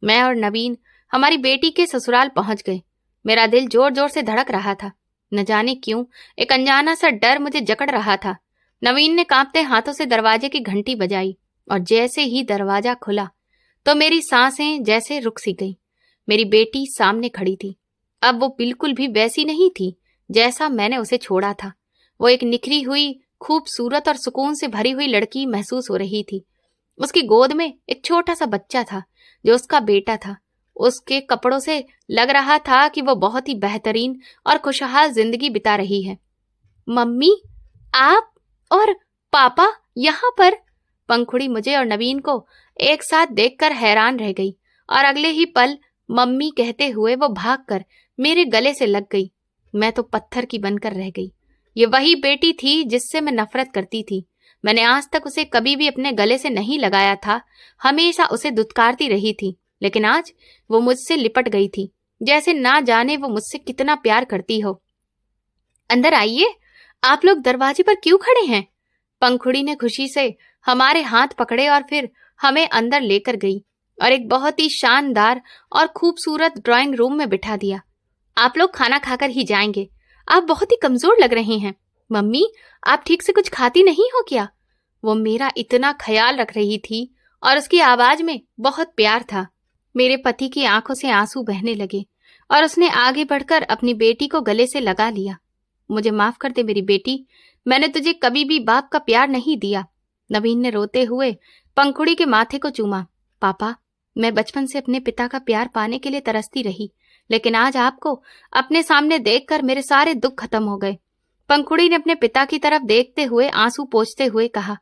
A: मैं और नवीन हमारी बेटी के ससुराल पहुंच गए। मेरा दिल जोर जोर से धड़क रहा था। न जाने क्यों एक अनजाना सा डर मुझे जकड़ रहा था। नवीन ने कांपते हाथों से दरवाजे की घंटी बजाई और जैसे ही दरवाजा खुला तो मेरी सांसें जैसे रुक सी गईं। मेरी बेटी सामने खड़ी थी। अब वो बिल्कुल भी वैसी नहीं थी जैसा मैंने उसे छोड़ा था। वो एक निखरी हुई, खूबसूरत और सुकून से भरी हुई लड़की महसूस हो रही थी। उसकी गोद में एक छोटा सा बच्चा था जो उसका बेटा था। उसके कपड़ों से लग रहा था कि वो बहुत ही बेहतरीन और खुशहाल जिंदगी बिता रही है। मम्मी, आप और पापा यहाँ पर? पंखुड़ी मुझे और नवीन को एक साथ देखकर हैरान रह गई और अगले ही पल मम्मी कहते हुए वो भागकर मेरे गले से लग गई। मैं तो पत्थर की बनकर रह गई। ये वही बेटी थी जिससे मैं नफरत करती थी। मैंने आज तक उसे कभी भी अपने गले से नहीं लगाया था, हमेशा उसे दुत्कारती रही थी, लेकिन आज वो मुझसे लिपट गई थी, जैसे ना जाने वो मुझसे कितना प्यार करती हो। अंदर आइए, आप लोग दरवाजे पर क्यों खड़े हैं? पंखुड़ी ने खुशी से हमारे हाथ पकड़े और फिर हमें अंदर लेकर गई और एक बहुत ही शानदार और खूबसूरत ड्राइंग रूम में बिठा दिया। आप लोग खाना खाकर ही जाएंगे, आप बहुत ही कमजोर लग रहे हैं। मम्मी, आप ठीक से कुछ खाती नहीं हो क्या? वो मेरा इतना ख्याल रख रही थी और उसकी आवाज में बहुत प्यार था। मेरे पति की आंखों से आंसू बहने लगे और उसने आगे बढ़कर अपनी बेटी को गले से लगा लिया। मुझे माफ कर दे मेरी बेटी, मैंने तुझे कभी भी बाप का प्यार नहीं दिया। नवीन ने रोते हुए पंखुड़ी के माथे को चूमा। पापा, मैं बचपन से अपने पिता का प्यार पाने के लिए तरसती रही, लेकिन आज आपको अपने सामने देखकर मेरे सारे दुख खत्म हो गए। पंखुड़ी ने अपने पिता की तरफ देखते हुए आंसू पोंछते हुए कहा।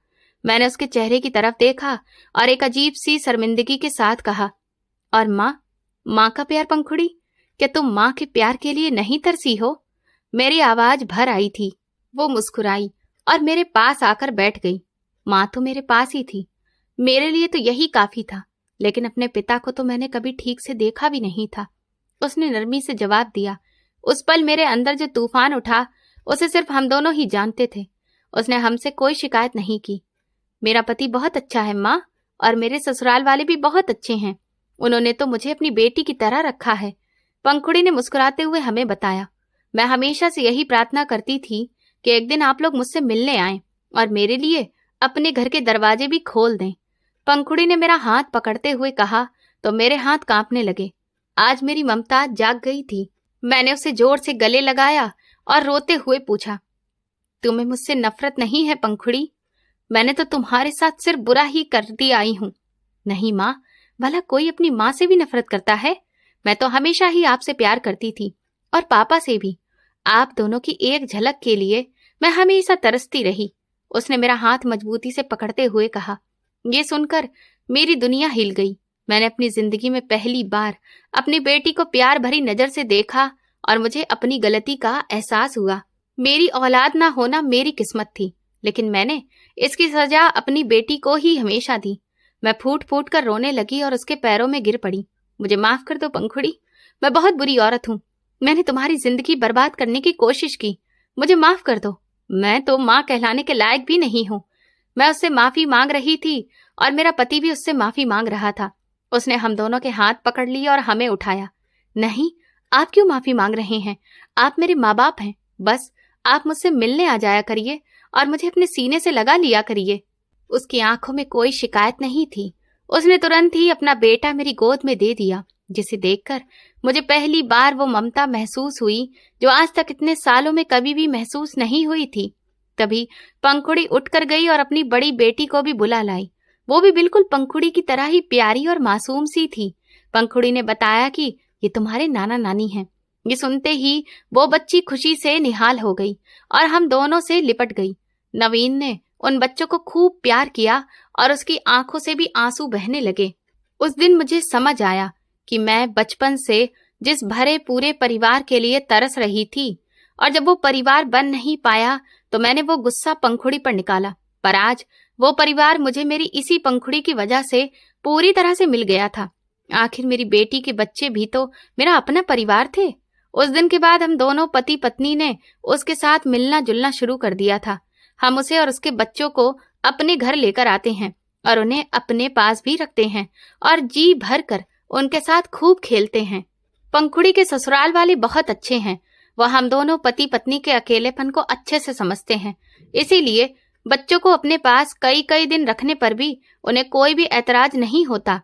A: मैंने उसके चेहरे की तरफ देखा और एक अजीब सी शर्मिंदगी के साथ कहा, और माँ, माँ का प्यार पंखुड़ी? क्या तुम माँ के प्यार के लिए नहीं तरसी हो? मेरी आवाज भर आई थी। वो मुस्कुराई और मेरे पास आकर बैठ गई। माँ तो मेरे पास ही थी, मेरे लिए तो यही काफी था, लेकिन अपने पिता को तो मैंने कभी ठीक से देखा भी नहीं था। उसने नरमी से जवाब दिया। उस पल मेरे अंदर जो तूफान उठा उसे सिर्फ हम दोनों ही जानते थे। उसने हमसे कोई शिकायत नहीं की। मेरा पति बहुत अच्छा है माँ, और मेरे ससुराल वाले भी बहुत अच्छे हैं। उन्होंने तो मुझे अपनी बेटी की तरह रखा है, पंखुड़ी ने मुस्कुराते हुए हमें बताया। मैं हमेशा से यही प्रार्थना करती थी कि एक दिन आप लोग मुझसे मिलने आएं और मेरे लिए अपने घर के दरवाजे भी खोल दें। पंखुड़ी ने मेरा हाथ पकड़ते हुए कहा तो मेरे हाथ कांपने लगे। आज मेरी ममता जाग गई थी। मैंने उसे जोर से गले लगाया और रोते हुए पूछा, तुम्हें मुझसे नफरत नहीं है पंखुड़ी? मैंने तो तुम्हारे साथ सिर्फ बुरा ही करती आई हूं। नहीं माँ, भला कोई अपनी माँ से भी नफरत करता है? मैं तो हमेशा ही आपसे प्यार करती थी, और पापा से भी। आप दोनों की एक झलक के लिए मैं हमेशा तरसती रही। उसने मेरा हाथ मजबूती से पकड़ते हुए कहा। ये सुनकर मेरी दुनिया हिल गई। मैंने अपनी जिंदगी में पहली बार अपनी बेटी को प्यार भरी नजर से देखा और मुझे अपनी गलती का एहसास हुआ। मेरी औलाद ना होना मेरी किस्मत थी, लेकिन मैंने इसकी सजा अपनी बेटी को ही हमेशा दी। मैं फूट फूट कर रोने लगी और उसके पैरों में गिर पड़ी। मुझे माफ कर दो पंखुड़ी, मैं बहुत बुरी औरत हूँ। मैंने तुम्हारी जिंदगी बर्बाद करने की कोशिश की। मुझे माफ कर दो। मैं तो माँ कहलाने के लायक भी नहीं हूँ। मैं उससे माफी मांग रही थी और मेरा पति भी उससे माफी मांग रहा था। उसने हम दोनों के हाथ पकड़ लिए और हमें उठाया। नहीं, आप क्यों माफी मांग रहे हैं? आप मेरे माँ बाप हैं। बस आप मुझसे मिलने आ जाया करिए और मुझे अपने सीने से लगा लिया करिए। उसकी आंखों में कोई शिकायत नहीं थी। उसने तुरंत ही अपना बेटा मेरी गोद में दे दिया, जिसे देखकर मुझे पहली बार वो ममता महसूस हुई जो आज तक इतने सालों में कभी भी महसूस नहीं हुई थी। तभी पंखुड़ी उठकर गई और अपनी बड़ी बेटी को भी बुला लाई। वो भी बिल्कुल पंखुड़ी की तरह ही प्यारी और मासूम सी थी। पंखुड़ी ने बताया कि ये तुम्हारे नाना नानी हैं। ये सुनते ही वो बच्ची खुशी से निहाल हो गई और हम दोनों से लिपट गई। नवीन ने उन बच्चों को खूब प्यार किया और उसकी आंखों से भी आंसू बहने लगे। उस दिन मुझे समझ आया कि मैं बचपन से जिस भरे पूरे परिवार के लिए तरस रही थी, और जब वो परिवार बन नहीं पाया तो मैंने वो गुस्सा पंखुड़ी पर निकाला। पर आज वो परिवार मुझे मेरी इसी पंखुड़ी की वजह से पूरी तरह से मिल गया था। आखिर मेरी बेटी के बच्चे भी तो मेरा अपना परिवार थे। उस दिन के बाद हम दोनों पति पत्नी ने उसके साथ मिलना जुलना शुरू कर दिया था। हम उसे और उसके बच्चों को अपने घर लेकर आते हैं और उन्हें अपने पास भी रखते हैं और जी भर कर उनके साथ खूब खेलते हैं। पंखुड़ी के ससुराल वाले बहुत अच्छे हैं। वह हम दोनों पति पत्नी के अकेलेपन को अच्छे से समझते हैं। इसीलिए बच्चों को अपने पास कई कई दिन रखने पर भी उन्हें कोई भी ऐतराज नहीं होता।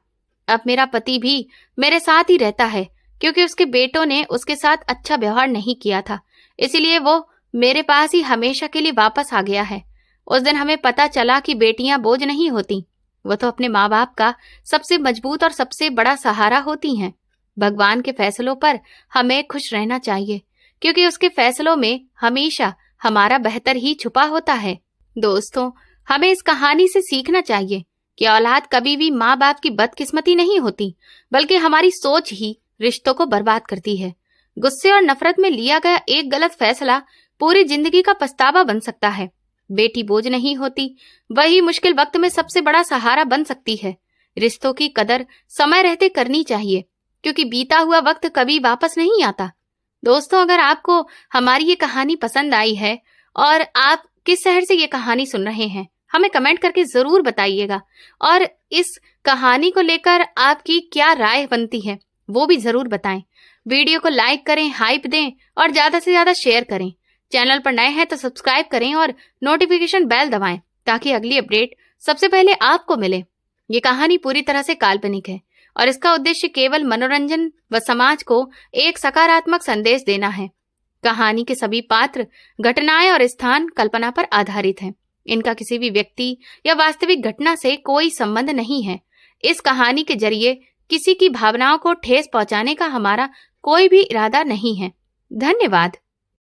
A: अब मेरा पति भी मेरे साथ ही रहता है, क्योंकि उसके बेटों ने उसके साथ अच्छा व्यवहार नहीं किया था। इसीलिए वो मेरे पास ही हमेशा के लिए वापस आ गया है। उस दिन हमें पता चला कि बेटियां बोझ नहीं होती, वो तो अपने माँ बाप का सबसे मजबूत और सबसे बड़ा सहारा होती हैं। भगवान के फैसलों पर हमें खुश रहना चाहिए, क्योंकि उसके फैसलों में हमेशा हमारा बेहतर ही छुपा होता है। दोस्तों, हमें इस कहानी से सीखना चाहिए कि औलाद कभी भी माँ बाप की बदकिस्मती नहीं होती, बल्कि हमारी सोच ही रिश्तों को बर्बाद करती है। गुस्से और नफरत में लिया गया एक गलत फैसला पूरी जिंदगी का पछतावा बन सकता है। बेटी बोझ नहीं होती, वही मुश्किल वक्त में सबसे बड़ा सहारा बन सकती है। रिश्तों की कदर समय रहते करनी चाहिए, क्योंकि बीता हुआ वक्त कभी वापस नहीं आता। दोस्तों, अगर आपको हमारी ये कहानी पसंद आई है और आप किस शहर से ये कहानी सुन रहे हैं, हमें कमेंट करके जरूर बताइएगा। और इस कहानी को लेकर आपकी क्या राय बनती है वो भी जरूर बताएं। वीडियो को लाइक करें, हाइप दें और ज्यादा से ज्यादा शेयर करें। चैनल पर नए हैं तो सब्सक्राइब करें और नोटिफिकेशन बेल दबाएं, ताकि अगली अपडेट सबसे पहले आपको मिले। ये कहानी पूरी तरह से काल्पनिक है और इसका उद्देश्य केवल मनोरंजन व समाज को एक सकारात्मक संदेश देना है। कहानी के सभी पात्र, घटनाएं और स्थान कल्पना पर आधारित हैं। इनका किसी भी व्यक्ति या वास्तविक घटना से कोई संबंध नहीं है। इस कहानी के जरिए किसी की भावनाओं को ठेस पहुंचाने का हमारा कोई भी इरादा नहीं है। धन्यवाद।